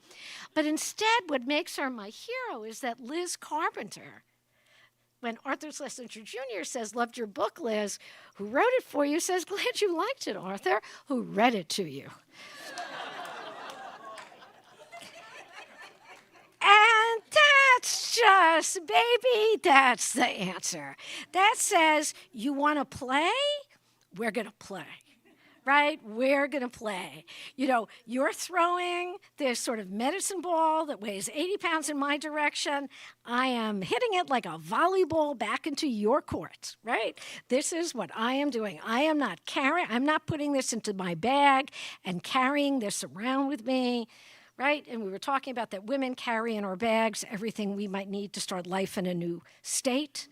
But instead, what makes her my hero is that Liz Carpenter, when Arthur Schlesinger Jr. says, loved your book, Liz, who wrote it for you, says, glad you liked it, Arthur, who read it to you. And that's just, baby, that's the answer. That says, you want to play? We're going to play, right? We're going to play. You're throwing this sort of medicine ball that weighs 80 pounds in my direction. I am hitting it like a volleyball back into your court, right? This is what I am doing. I'm not putting this into my bag and carrying this around with me. Right? And we were talking about that women carry in our bags everything we might need to start life in a new state,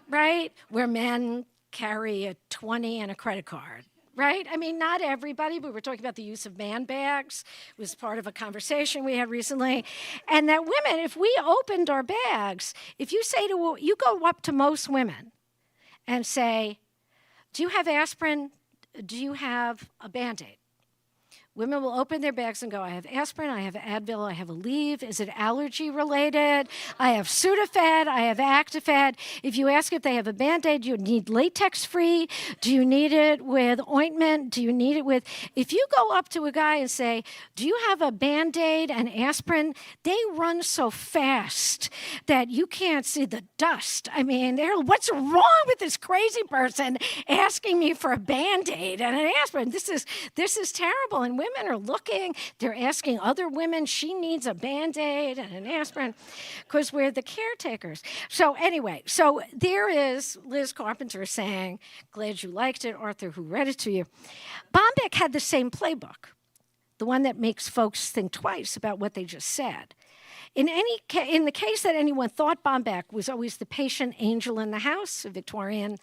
right? Where men carry a 20 and a credit card, right? I mean, not everybody, but we're talking about the use of man bags. It was part of a conversation we had recently. And that women, if we opened our bags, if you go up to most women and say, do you have aspirin? Do you have a Band-Aid? Women will open their bags and go, I have aspirin, I have Advil, I have Aleve. Is it allergy related? I have Sudafed, I have Actifed. If you ask if they have a Band-Aid, do you need latex free? Do you need it with ointment? Do you need it with... If you go up to a guy and say, do you have a Band-Aid and aspirin? They run so fast that you can't see the dust. I mean, what's wrong with this crazy person asking me for a Band-Aid and an aspirin? This is terrible. And women are looking. They're asking other women, she needs a Band-Aid and an aspirin because we're the caretakers. So anyway, so there is Liz Carpenter saying, glad you liked it, Arthur, who read it to you. Bombeck had the same playbook, the one that makes folks think twice about what they just said. In the case that anyone thought Bombeck was always the patient angel in the house, a Victorian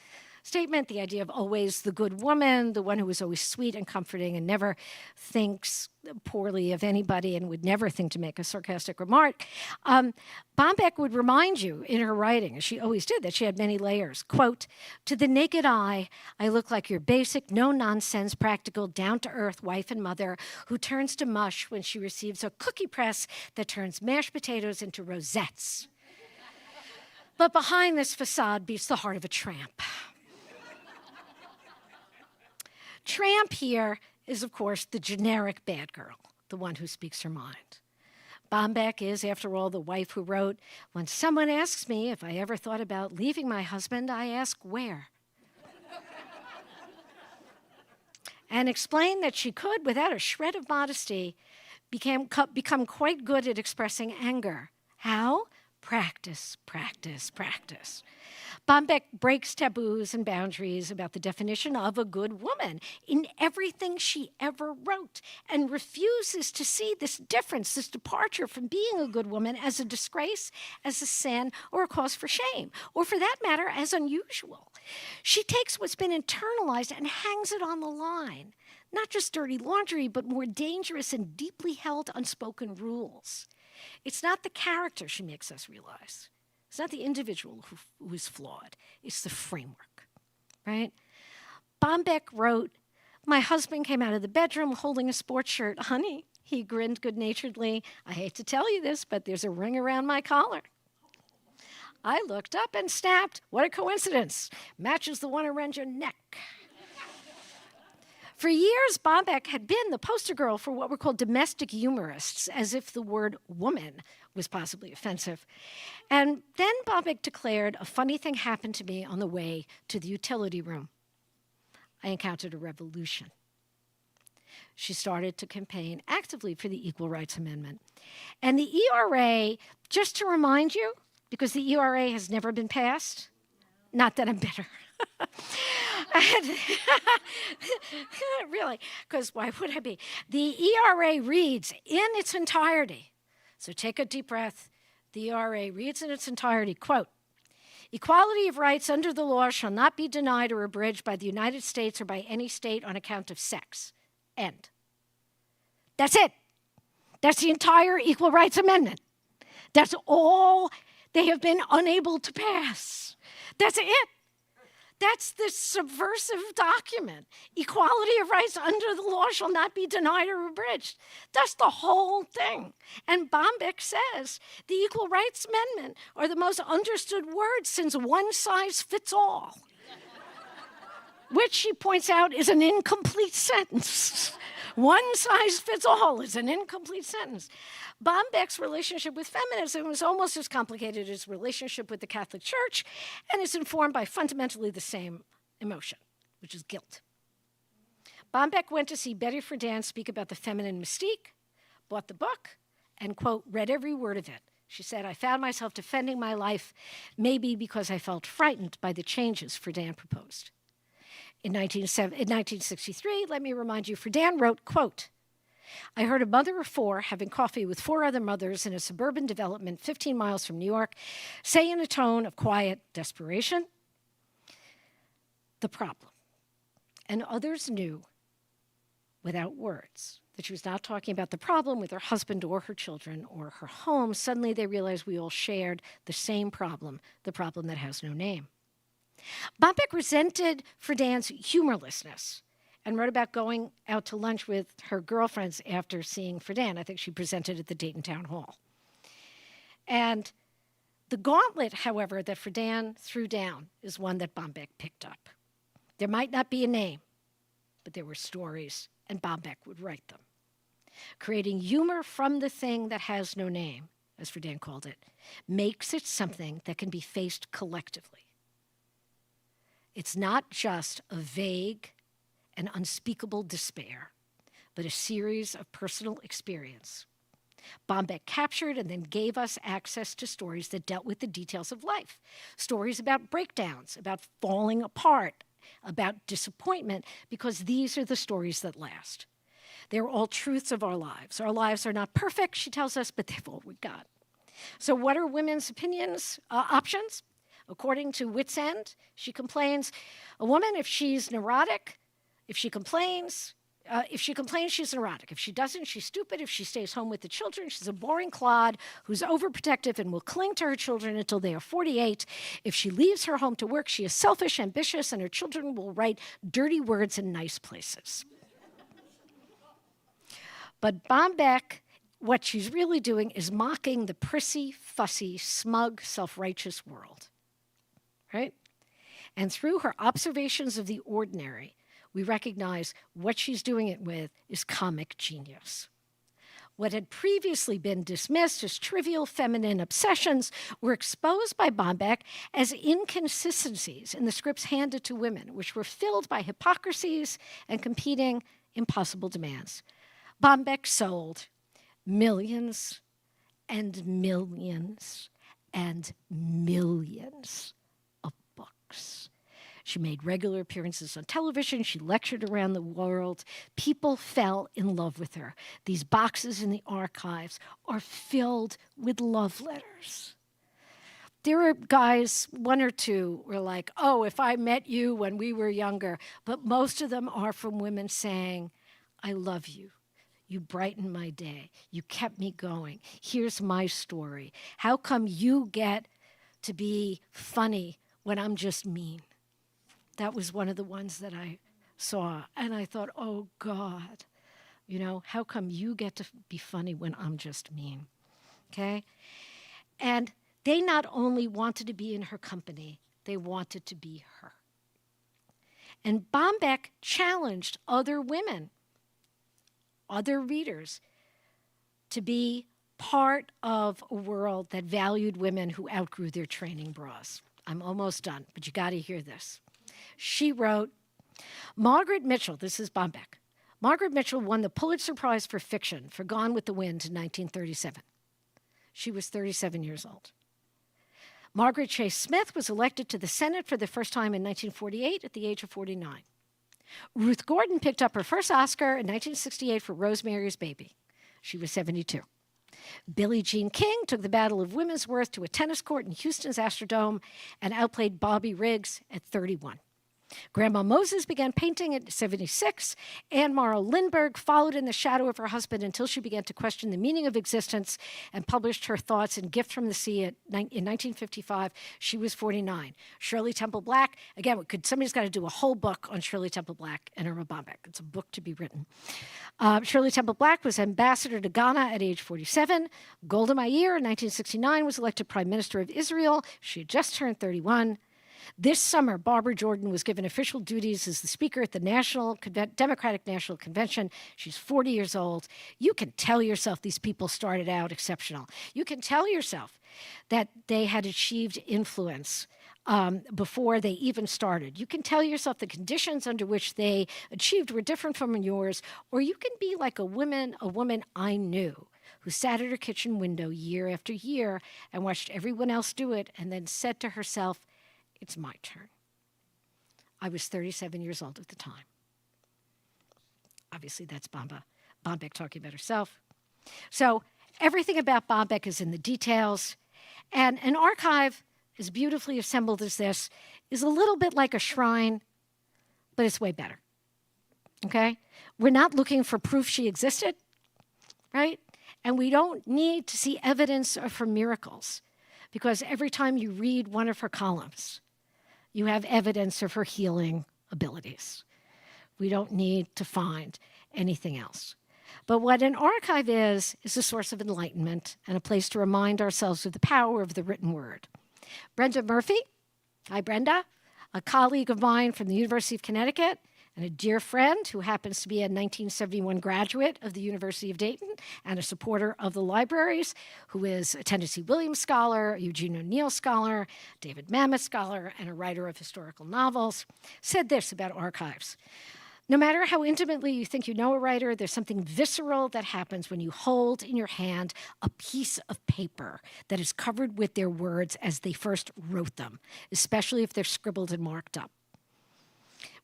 statement, the idea of always the good woman, the one who was always sweet and comforting and never thinks poorly of anybody and would never think to make a sarcastic remark. Bombeck would remind you in her writing, as she always did, that she had many layers. Quote, to the naked eye, I look like your basic, no-nonsense, practical, down-to-earth wife and mother who turns to mush when she receives a cookie press that turns mashed potatoes into rosettes. But behind this facade beats the heart of a tramp. Tramp here is, of course, the generic bad girl, the one who speaks her mind. Bombeck is, after all, the wife who wrote, when someone asks me if I ever thought about leaving my husband, I ask where. And explained that she could, without a shred of modesty, become quite good at expressing anger. How? Practice, practice, practice. Bombeck breaks taboos and boundaries about the definition of a good woman in everything she ever wrote and refuses to see this difference, this departure from being a good woman as a disgrace, as a sin, or a cause for shame, or for that matter, as unusual. She takes what's been internalized and hangs it on the line, not just dirty laundry, but more dangerous and deeply held unspoken rules. It's not the character she makes us realize. It's not the individual who is flawed. It's the framework, right? Bombeck wrote, my husband came out of the bedroom holding a sports shirt. Honey, he grinned good-naturedly. I hate to tell you this, but there's a ring around my collar. I looked up and snapped. What a coincidence. Matches the one around your neck. For years, Bombeck had been the poster girl for what were called domestic humorists, as if the word woman was possibly offensive. And then Bombeck declared, a funny thing happened to me on the way to the utility room. I encountered a revolution. She started to campaign actively for the Equal Rights Amendment. And the ERA, just to remind you, because the ERA has never been passed, not that I'm bitter. Really, because why would I be? The ERA reads in its entirety, so take a deep breath. The ERA reads in its entirety, quote, equality of rights under the law shall not be denied or abridged by the United States or by any state on account of sex. End. That's it. That's the entire Equal Rights Amendment. That's all they have been unable to pass. That's it. That's the subversive document. Equality of rights under the law shall not be denied or abridged. That's the whole thing. And Bombeck says the Equal Rights Amendment are the most understood words since one size fits all, which she points out is an incomplete sentence. One size fits all is an incomplete sentence. Bombeck's relationship with feminism was almost as complicated as his relationship with the Catholic Church, and is informed by fundamentally the same emotion, which is guilt. Bombeck went to see Betty Friedan speak about the feminine mystique, bought the book, and, quote, read every word of it. She said, I found myself defending my life, maybe because I felt frightened by the changes Friedan proposed. In 1963, let me remind you, Friedan wrote, quote, I heard a mother of four having coffee with four other mothers in a suburban development 15 miles from New York say in a tone of quiet desperation, the problem. And others knew, without words, that she was not talking about the problem with her husband or her children or her home. Suddenly they realized we all shared the same problem, the problem that has no name. Bombeck resented Friedan's humorlessness and wrote about going out to lunch with her girlfriends after seeing Friedan. I think she presented at the Dayton Town Hall. And the gauntlet, however, that Friedan threw down is one that Bombeck picked up. There might not be a name, but there were stories, and Bombeck would write them. Creating humor from the thing that has no name, as Friedan called it, makes it something that can be faced collectively. It's not just a vague and unspeakable despair, but a series of personal experience. Bombeck captured and then gave us access to stories that dealt with the details of life, stories about breakdowns, about falling apart, about disappointment, because these are the stories that last. They're all truths of our lives. Our lives are not perfect, she tells us, but they've all we got. So what are women's options? According to Wit's End, she complains, a woman, if she's neurotic, if she complains, she's neurotic. If she doesn't, she's stupid. If she stays home with the children, she's a boring clod who's overprotective and will cling to her children until they are 48. If she leaves her home to work, she is selfish, ambitious, and her children will write dirty words in nice places. But Bombeck, what she's really doing is mocking the prissy, fussy, smug, self-righteous world, right? And through her observations of the ordinary, we recognize what she's doing it with is comic genius. What had previously been dismissed as trivial feminine obsessions were exposed by Bombeck as inconsistencies in the scripts handed to women, which were filled by hypocrisies and competing impossible demands. Bombeck sold millions and millions and millions of books. She made regular appearances on television. She lectured around the world. People fell in love with her. These boxes in the archives are filled with love letters. There are guys, one or two, were like, oh, if I met you when we were younger. But most of them are from women saying, I love you. You brightened my day. You kept me going. Here's my story. How come you get to be funny when I'm just mean? That was one of the ones that I saw. And I thought, oh, God, how come you get to be funny when I'm just mean? Okay? And they not only wanted to be in her company, they wanted to be her. And Bombeck challenged other women, other readers, to be part of a world that valued women who outgrew their training bras. I'm almost done, but you got to hear this. She wrote, Margaret Mitchell, this is Bombeck. Margaret Mitchell won the Pulitzer Prize for Fiction for Gone with the Wind in 1937. She was 37 years old. Margaret Chase Smith was elected to the Senate for the first time in 1948 at the age of 49. Ruth Gordon picked up her first Oscar in 1968 for Rosemary's Baby. She was 72. Billie Jean King took the Battle of Women's Worth to a tennis court in Houston's Astrodome and outplayed Bobby Riggs at 31. Grandma Moses began painting at 76. Anne Morrow Lindbergh followed in the shadow of her husband until she began to question the meaning of existence and published her thoughts in Gift from the Sea in 1955. She was 49. Shirley Temple Black, again, somebody's got to do a whole book on Shirley Temple Black and Erma Bombeck. It's a book to be written. Shirley Temple Black was ambassador to Ghana at age 47. Golda Meir in 1969 was elected Prime Minister of Israel. She had just turned 31. This summer, Barbara Jordan was given official duties as the speaker at the Democratic National Convention. She's 40 years old. You can tell yourself these people started out exceptional. You can tell yourself that they had achieved influence before they even started. You can tell yourself the conditions under which they achieved were different from yours, or you can be like a woman I knew who sat at her kitchen window year after year and watched everyone else do it and then said to herself, it's my turn. I was 37 years old at the time. Obviously, that's Bombeck talking about herself. So everything about Bombeck is in the details. And an archive as beautifully assembled as this is a little bit like a shrine, but it's way better. Okay? We're not looking for proof she existed, right? And we don't need to see evidence of her miracles, because every time you read one of her columns, you have evidence of her healing abilities. We don't need to find anything else. But what an archive is a source of enlightenment and a place to remind ourselves of the power of the written word. Brenda Murphy, hi Brenda, a colleague of mine from the University of Connecticut and a dear friend who happens to be a 1971 graduate of the University of Dayton and a supporter of the libraries, who is a Tennessee Williams Scholar, a Eugene O'Neill Scholar, David Mamet Scholar, and a writer of historical novels, said this about archives. No matter how intimately you think you know a writer, there's something visceral that happens when you hold in your hand a piece of paper that is covered with their words as they first wrote them, especially if they're scribbled and marked up.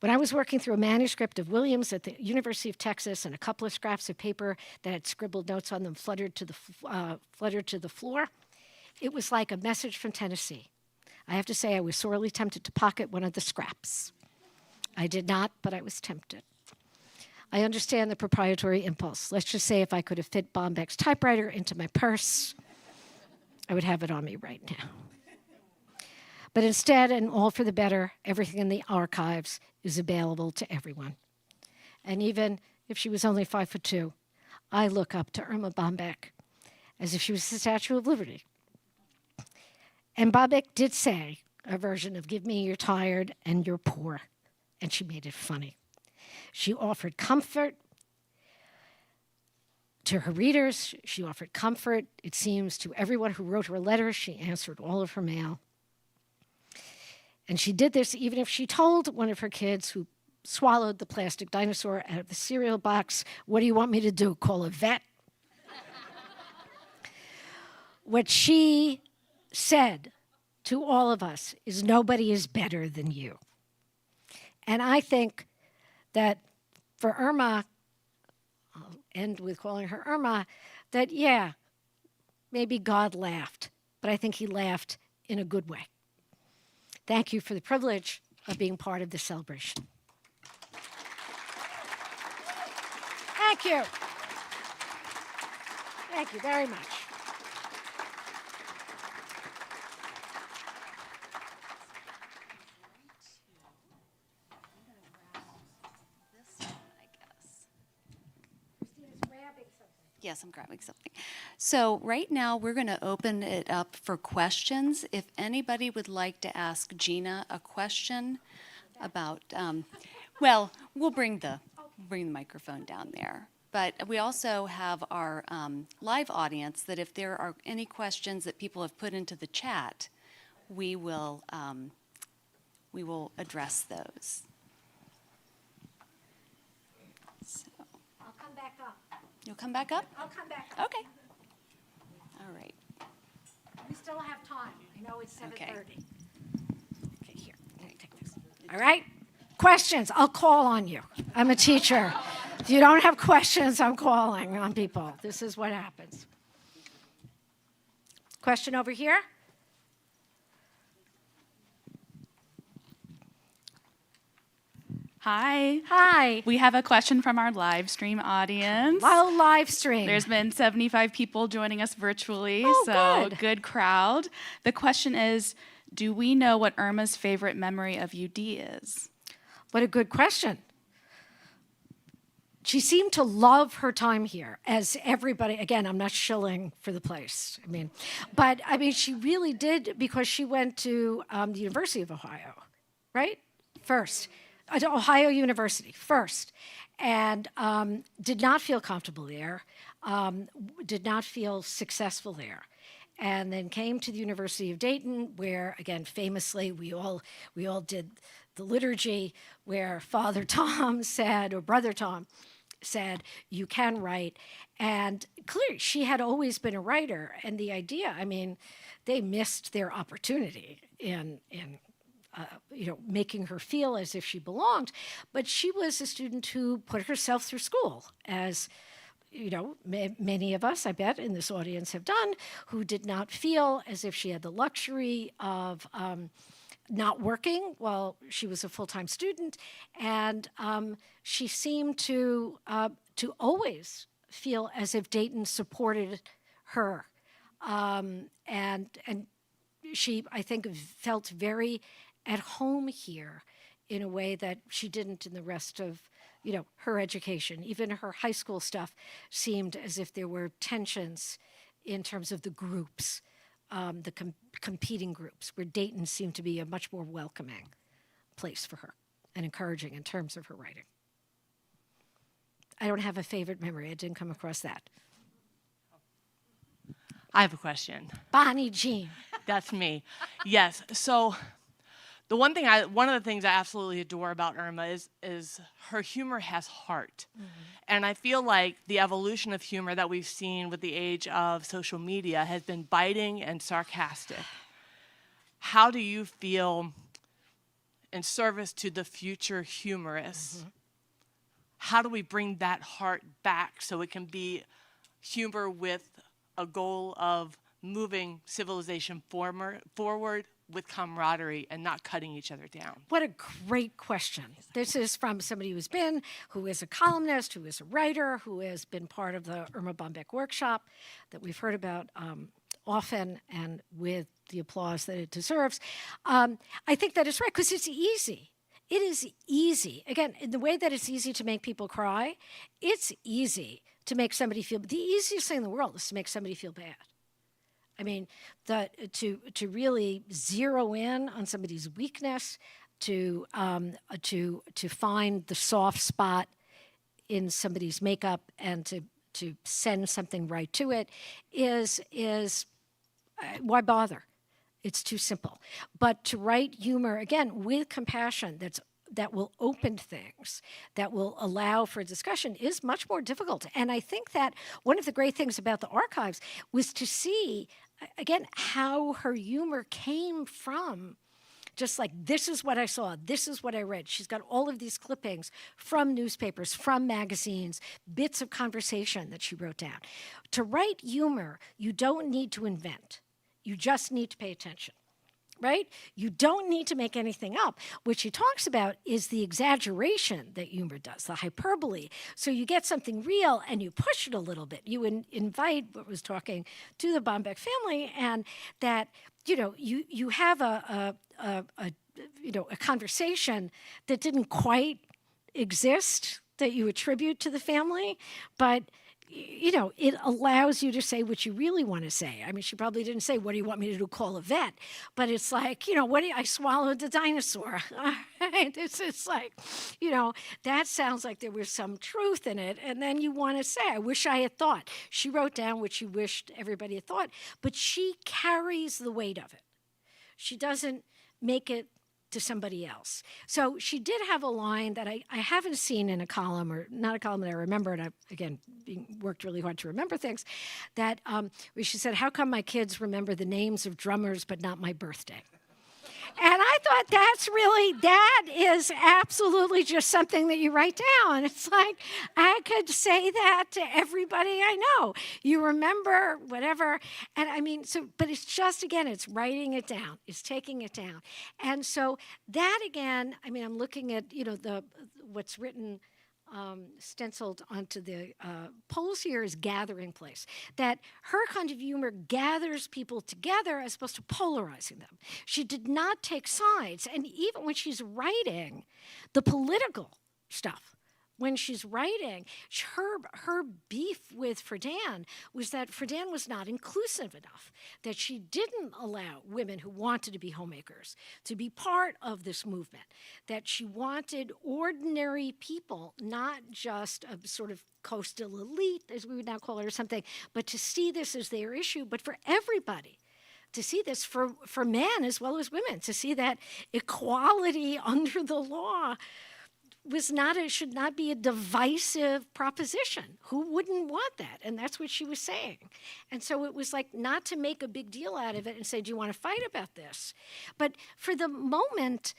When I was working through a manuscript of Williams at the University of Texas and a couple of scraps of paper that had scribbled notes on them fluttered to the floor, it was like a message from Tennessee. I have to say I was sorely tempted to pocket one of the scraps. I did not, but I was tempted. I understand the proprietary impulse. Let's just say if I could have fit Bombeck's typewriter into my purse, I would have it on me right now. But instead, and all for the better, everything in the archives is available to everyone. And even if she was only 5'2", I look up to Erma Bombeck as if she was the Statue of Liberty. And Bombeck did say a version of "Give me you're tired and you're poor," and she made it funny. She offered comfort to her readers. She offered comfort, it seems, to everyone who wrote her a letter. She answered all of her mail. And she did this even if she told one of her kids who swallowed the plastic dinosaur out of the cereal box, "What do you want me to do, call a vet?" What she said to all of us is, nobody is better than you. And I think that for Erma, I'll end with calling her Erma, that yeah, maybe God laughed, but I think he laughed in a good way. Thank you for the privilege of being part of this celebration. Thank you. Thank you very much. Yes, I'm grabbing something. So right now we're going to open it up for questions. If anybody would like to ask Gina a question about, well, we'll bring the microphone down there. But we also have our live audience that if there are any questions that people have put into the chat, we will address those. So. I'll come back up. You'll come back up? I'll come back up. Okay. All right. We still have time. I know it's 7:30. Okay. Okay, here. Let me take this. All right? Questions. I'll call on you. I'm a teacher. If you don't have questions, I'm calling on people. This is what happens. Question over here? Hi. Hi. We have a question from our live stream audience. Well, live stream. There's been 75 people joining us virtually, Oh, so good. crowd. The question is, do we know what Erma's favorite memory of UD is? What a good question. She seemed to love her time here, as everybody, again, I'm not shilling for the place. But she really did, because she went to the University of Ohio, right? First. Ohio University first, and did not feel comfortable there, did not feel successful there, and then came to the University of Dayton, where again famously we all did the liturgy, where Father Tom said, or Brother Tom said, "You can write," and clearly she had always been a writer, and the idea, they missed their opportunity in making her feel as if she belonged. But she was a student who put herself through school, as many of us, I bet, in this audience have done, who did not feel as if she had the luxury of not working while she was a full-time student. And she seemed to always feel as if Dayton supported her. And she, I think, felt very at home here in a way that she didn't in the rest of, her education. Even her high school stuff seemed as if there were tensions in terms of the groups, the competing groups, where Dayton seemed to be a much more welcoming place for her and encouraging in terms of her writing. I don't have a favorite memory. I didn't come across that. I have a question. Bonnie Jean. That's me. Yes. So one of the things I absolutely adore about Erma is her humor has heart. And I feel like the evolution of humor that we've seen with the age of social media has been biting and sarcastic. How do you feel in service to the future humorists? How do we bring that heart back so it can be humor with a goal of moving civilization forward with camaraderie and not cutting each other down? What a great question. This is from somebody who is a columnist, who is a writer, who has been part of the Erma Bombeck workshop that we've heard about often and with the applause that it deserves. I think that is right, because it's easy. It is easy. Again, in the way that it's easy to make people cry, it's easy to make somebody feel, the easiest thing in the world is to make somebody feel bad. I mean, to really zero in on somebody's weakness, to find the soft spot in somebody's makeup, and to send something right to it is why bother? It's too simple. But to write humor, again, with compassion, that will open things, that will allow for discussion, is much more difficult. And I think that one of the great things about the archives was to see, again, how her humor came from just like, this is what I saw, this is what I read. She's got all of these clippings from newspapers, from magazines, bits of conversation that she wrote down. To write humor, you don't need to invent. You just need to pay attention, right? You don't need to make anything up. What she talks about is the exaggeration that humor does, the hyperbole. So you get something real and you push it a little bit. You invite, what was talking to the Bombeck family, and that, you have a conversation that didn't quite exist that you attribute to the family, but it allows you to say what you really want to say. I mean, she probably didn't say, what do you want me to do, call a vet? But it's like, I swallowed the dinosaur. It's like, that sounds like there was some truth in it. And then you want to say, I wish I had thought. She wrote down what she wished everybody had thought, but she carries the weight of it. She doesn't make it to somebody else. So she did have a line that I haven't seen in a column, or not a column that I remember, and I've, again, worked really hard to remember things, that where she said, how come my kids remember the names of drummers but not my birthday? And I thought that is absolutely just something that you write down. It's like, I could say that to everybody I know. You remember whatever. And I mean, but it's just, again, it's writing it down. It's taking it down. And so that, again, I mean, I'm looking at, what's written, stenciled onto the poles here is gathering place. That her kind of humor gathers people together as opposed to polarizing them. She did not take sides. And even when she's writing the political stuff, when she's writing, her beef with Friedan was that Friedan was not inclusive enough, that she didn't allow women who wanted to be homemakers to be part of this movement, that she wanted ordinary people, not just a sort of coastal elite, as we would now call it, or something, but to see this as their issue, but for everybody. To see this for men as well as women, to see that equality under the law should not be a divisive proposition. Who wouldn't want that? And that's what she was saying. And so it was like, not to make a big deal out of it and say, do you want to fight about this? But for the moment,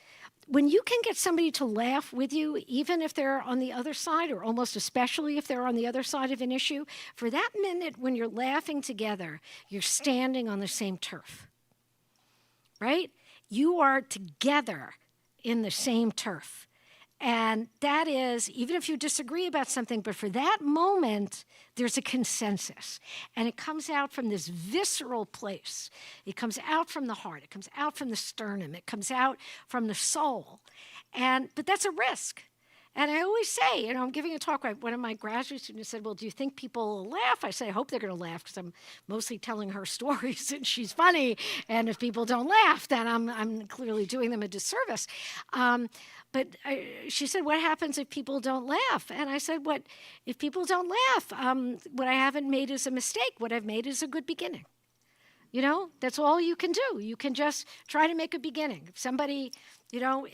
when you can get somebody to laugh with you, even if they're on the other side, or almost especially if they're on the other side of an issue, for that minute when you're laughing together, you're standing on the same turf, right? You are together in the same turf. And that is, even if you disagree about something, but for that moment, there's a consensus. And it comes out from this visceral place. It comes out from the heart. It comes out from the sternum. It comes out from the soul. But that's a risk. And I always say, I'm giving a talk, one of my graduate students said, well, do you think people will laugh? I say, I hope they're going to laugh, because I'm mostly telling her stories and she's funny. And if people don't laugh, then I'm clearly doing them a disservice. But she said, what happens if people don't laugh? And I said, if people don't laugh, what I haven't made is a mistake. What I've made is a good beginning. You know, that's all you can do. You can just try to make a beginning. If somebody, you know,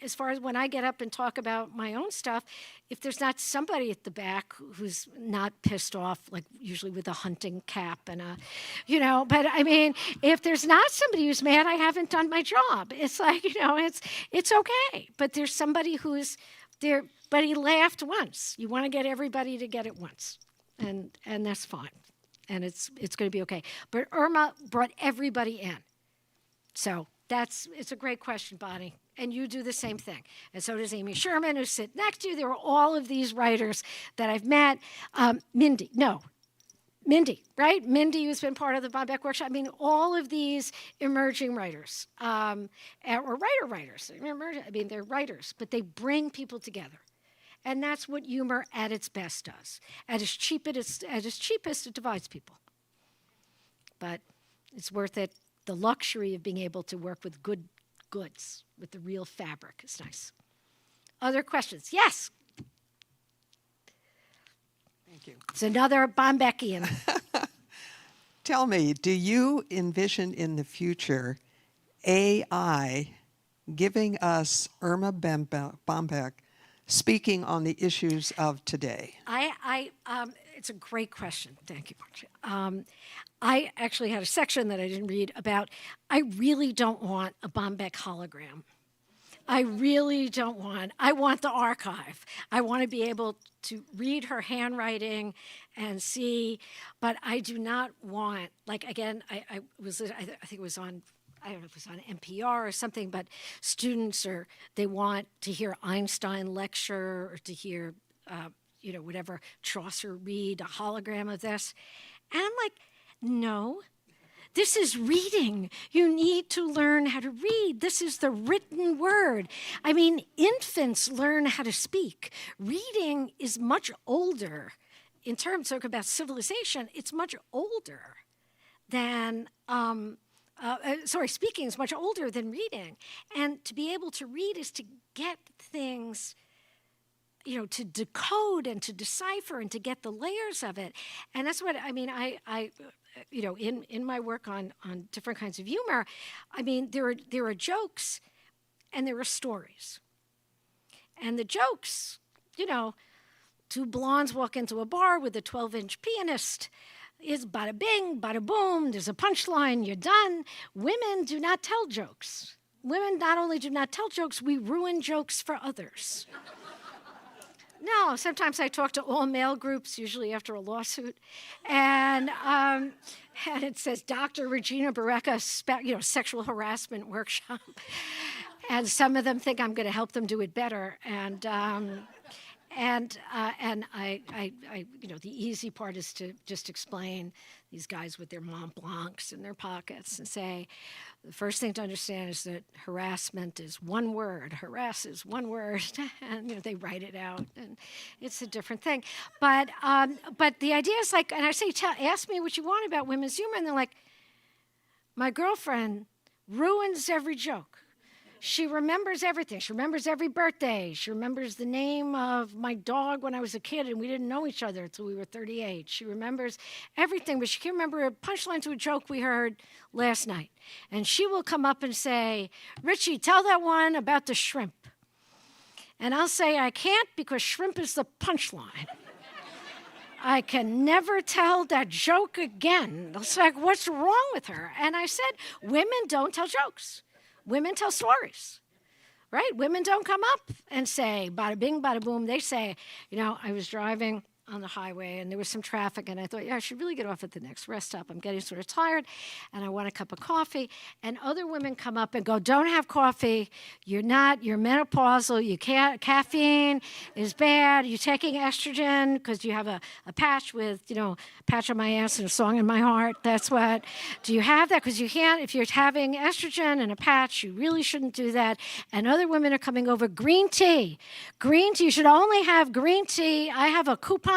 as far as when I get up and talk about my own stuff, if there's not somebody at the back who's not pissed off, like usually with a hunting cap and a, you know, but I mean, if there's not somebody who's mad, I haven't done my job. It's like, you know, it's okay. But there's somebody who's there, but he laughed once. You want to get everybody to get it once, and that's fine. And it's going to be okay. But Erma brought everybody in. So it's a great question, Bonnie. And you do the same thing. And so does Amy Sherman, who sit next to you. There are all of these writers that I've met. Mindy, right? Mindy, who's been part of the Bombeck workshop. I mean, all of these emerging writers, or writers. I mean, they're writers, but they bring people together. And that's what humor at its best does. At its cheapest, it divides people. But it's worth it. The luxury of being able to work with good goods, with the real fabric is nice. Other questions? Yes? Thank you. It's another Bombeckian. Tell me, do you envision in the future AI giving us Erma Bombeck speaking on the issues of today? It's a great question. Thank you, Marcia. I actually had a section that I didn't read about, I really don't want a Bombeck hologram. I really don't I want the archive. I want to be able to read her handwriting and see, but I do not want, like, again, I think it was on, I don't know if it was on NPR or something, but students they want to hear Einstein lecture or to hear, whatever, Chaucer read, a hologram of this. And I'm like, no, this is reading. You need to learn how to read. This is the written word. I mean, infants learn how to speak. Reading is much older. In terms of about civilization, it's much older than, speaking is much older than reading. And to be able to read is to get things, to decode and to decipher and to get the layers of it. And that's what, I mean, in my work on different kinds of humor, I mean, there are jokes and there are stories. And the jokes, two blondes walk into a bar with a 12-inch pianist. Is bada bing, bada boom, there's a punchline, you're done. Women do not tell jokes. Women not only do not tell jokes, we ruin jokes for others. No, sometimes I talk to all male groups, usually after a lawsuit, and it says Dr. Gina Barreca, sexual harassment workshop, and some of them think I'm going to help them do it better, and the easy part is to just explain these guys with their Mont Blancs in their pockets and say, the first thing to understand is that harassment is one word, harass is one word, and they write it out, and it's a different thing. But the idea is like, and I say, ask me what you want about women's humor, and they're like, my girlfriend ruins every joke. She remembers everything. She remembers every birthday. She remembers the name of my dog when I was a kid and we didn't know each other until we were 38. She remembers everything, but she can't remember a punchline to a joke we heard last night. And she will come up and say, Richie, tell that one about the shrimp. And I'll say, I can't because shrimp is the punchline. I can never tell that joke again. It's like, what's wrong with her? And I said, women don't tell jokes. Women tell stories, right? Women don't come up and say, bada bing, bada boom. They say, I was driving on the highway and there was some traffic and I thought, I should really get off at the next rest stop. I'm getting sort of tired and I want a cup of coffee. And other women come up and go, don't have coffee. You're menopausal. You can't, caffeine is bad. You're taking estrogen because you have a patch with, a patch on my ass and a song in my heart. That's what. Do you have that? Because you can't, if you're having estrogen and a patch, you really shouldn't do that. And other women are coming over, green tea. Green tea, you should only have green tea. I have a coupon.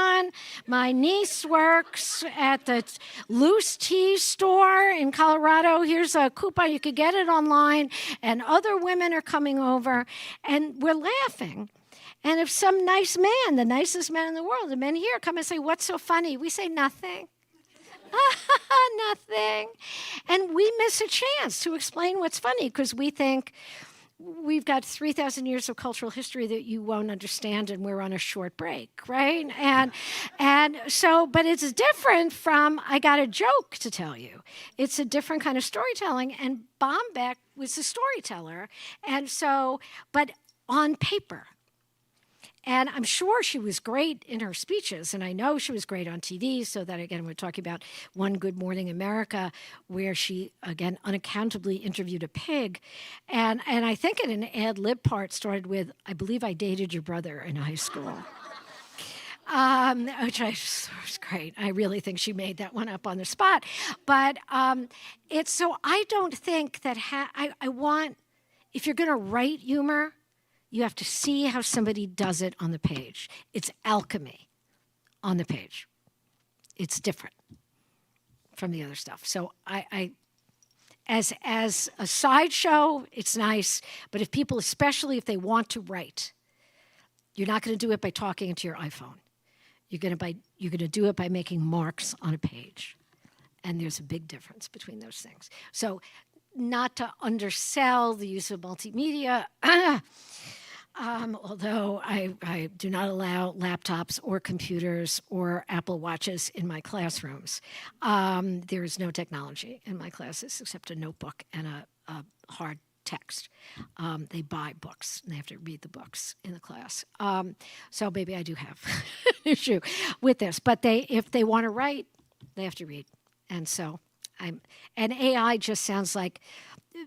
My niece works at the Loose Tea store in Colorado. Here's a coupon. You could get it online. And other women are coming over, and we're laughing. And if some nice man, the nicest man in the world, the men here come and say, what's so funny? We say nothing. Nothing. And we miss a chance to explain what's funny because we think we've got 3,000 years of cultural history that you won't understand and we're on a short break, right? And so, but it's different from, I got a joke to tell you. It's a different kind of storytelling, and Bombeck was a storyteller, and so, but on paper. And I'm sure she was great in her speeches, and I know she was great on TV, so that, again, we're talking about One Good Morning America, where she, again, unaccountably interviewed a pig. And I think in an ad lib part started with, I believe I dated your brother in high school. Which was great. I really think she made that one up on the spot. But it's, so I don't think that, I want, if you're going to write humor, you have to see how somebody does it on the page. It's alchemy on the page. It's different from the other stuff. So as a sideshow, it's nice. But if people, especially if they want to write, you're not going to do it by talking into your iPhone. You're going to do it by making marks on a page. And there's a big difference between those things. So not to undersell the use of multimedia, although I do not allow laptops or computers or Apple Watches in my classrooms. There is no technology in my classes except a notebook and a hard text. They buy books and they have to read the books in the class. So maybe I do have an issue with this, but if they want to write, they have to read. And so and AI just sounds like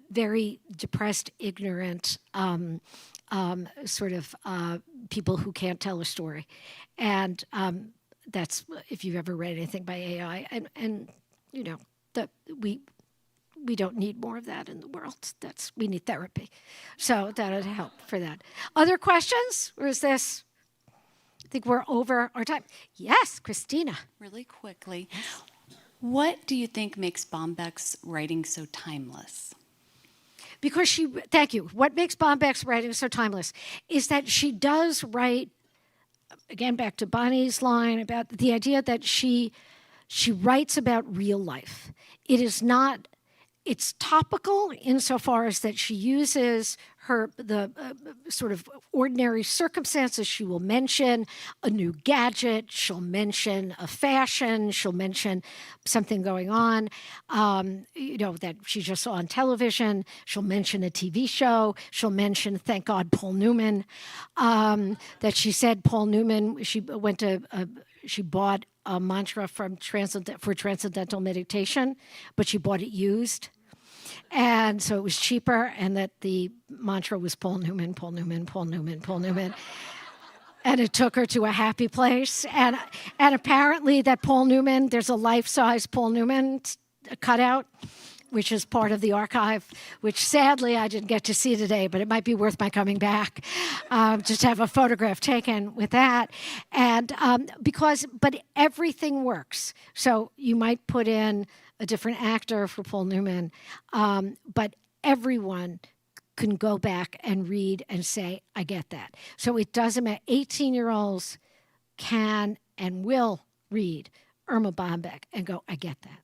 very depressed, ignorant, sort of people who can't tell a story. And that's, if you've ever read anything by AI, and you know, that we don't need more of that in the world. We need therapy. So that would help for that. Other questions? Or is this, I think we're over our time. Yes, Christina. Really quickly, what do you think makes Bombeck's writing so timeless? Because thank you. What makes Bombeck's writing so timeless is that she does write, again, back to Bonnie's line about the idea that she writes about real life. It's topical insofar as that she uses the sort of ordinary circumstances. She will mention a new gadget. She'll mention a fashion. She'll mention something going on, that she just saw on television. She'll mention a TV show. She'll mention, thank God, Paul Newman, that she said Paul Newman, she bought a mantra for transcendental meditation, but she bought it used. And so it was cheaper, and that the mantra was Paul Newman, Paul Newman, Paul Newman, Paul Newman. And it took her to a happy place. And apparently that Paul Newman, there's a life-size Paul Newman cutout, which is part of the archive, which sadly I didn't get to see today, but it might be worth my coming back, just to have a photograph taken with that. And but everything works. So you might put in a different actor for Paul Newman, but everyone can go back and read and say, I get that. So it doesn't matter. 18-year-olds can and will read Erma Bombeck and go, I get that.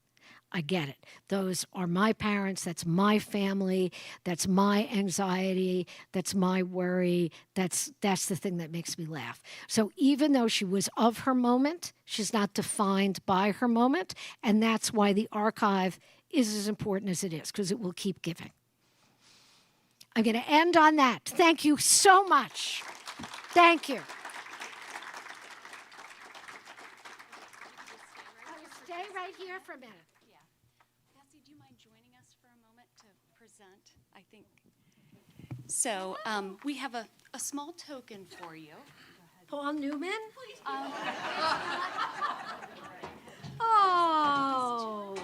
I get it. Those are my parents. That's my family. That's my anxiety. That's my worry. That's the thing that makes me laugh. So even though she was of her moment, she's not defined by her moment. And that's why the archive is as important as it is, because it will keep giving. I'm going to end on that. Thank you so much. Thank you. Stay right here for a minute. Do you mind joining us for a moment to present? I think so. We have a small token for you. Paul Newman? Oh.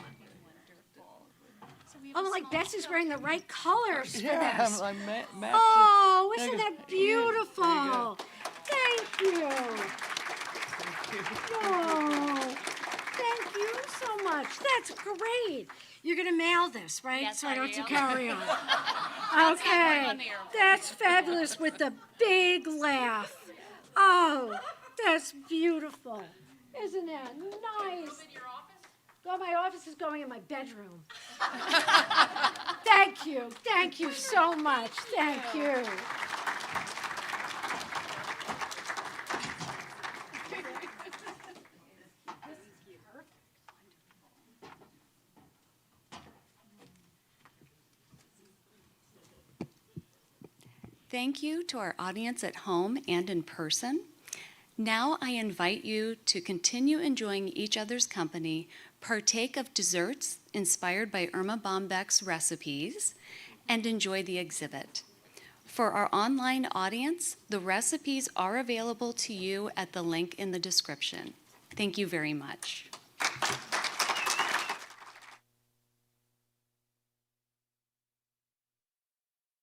Oh, like Betsy's wearing the right colors for this. Oh, isn't that beautiful? Thank you. Oh, thank you so much. That's great. You're going to mail this, right? Yes, so I don't have to am. carry on. Okay. That's fabulous with the big laugh. Oh, that's beautiful. Isn't that nice? Oh, my office is going in my bedroom. Thank you. Thank you so much. Thank you. Thank you to our audience at home and in person. Now I invite you to continue enjoying each other's company, partake of desserts inspired by Erma Bombeck's recipes, and enjoy the exhibit. For our online audience, the recipes are available to you at the link in the description. Thank you very much.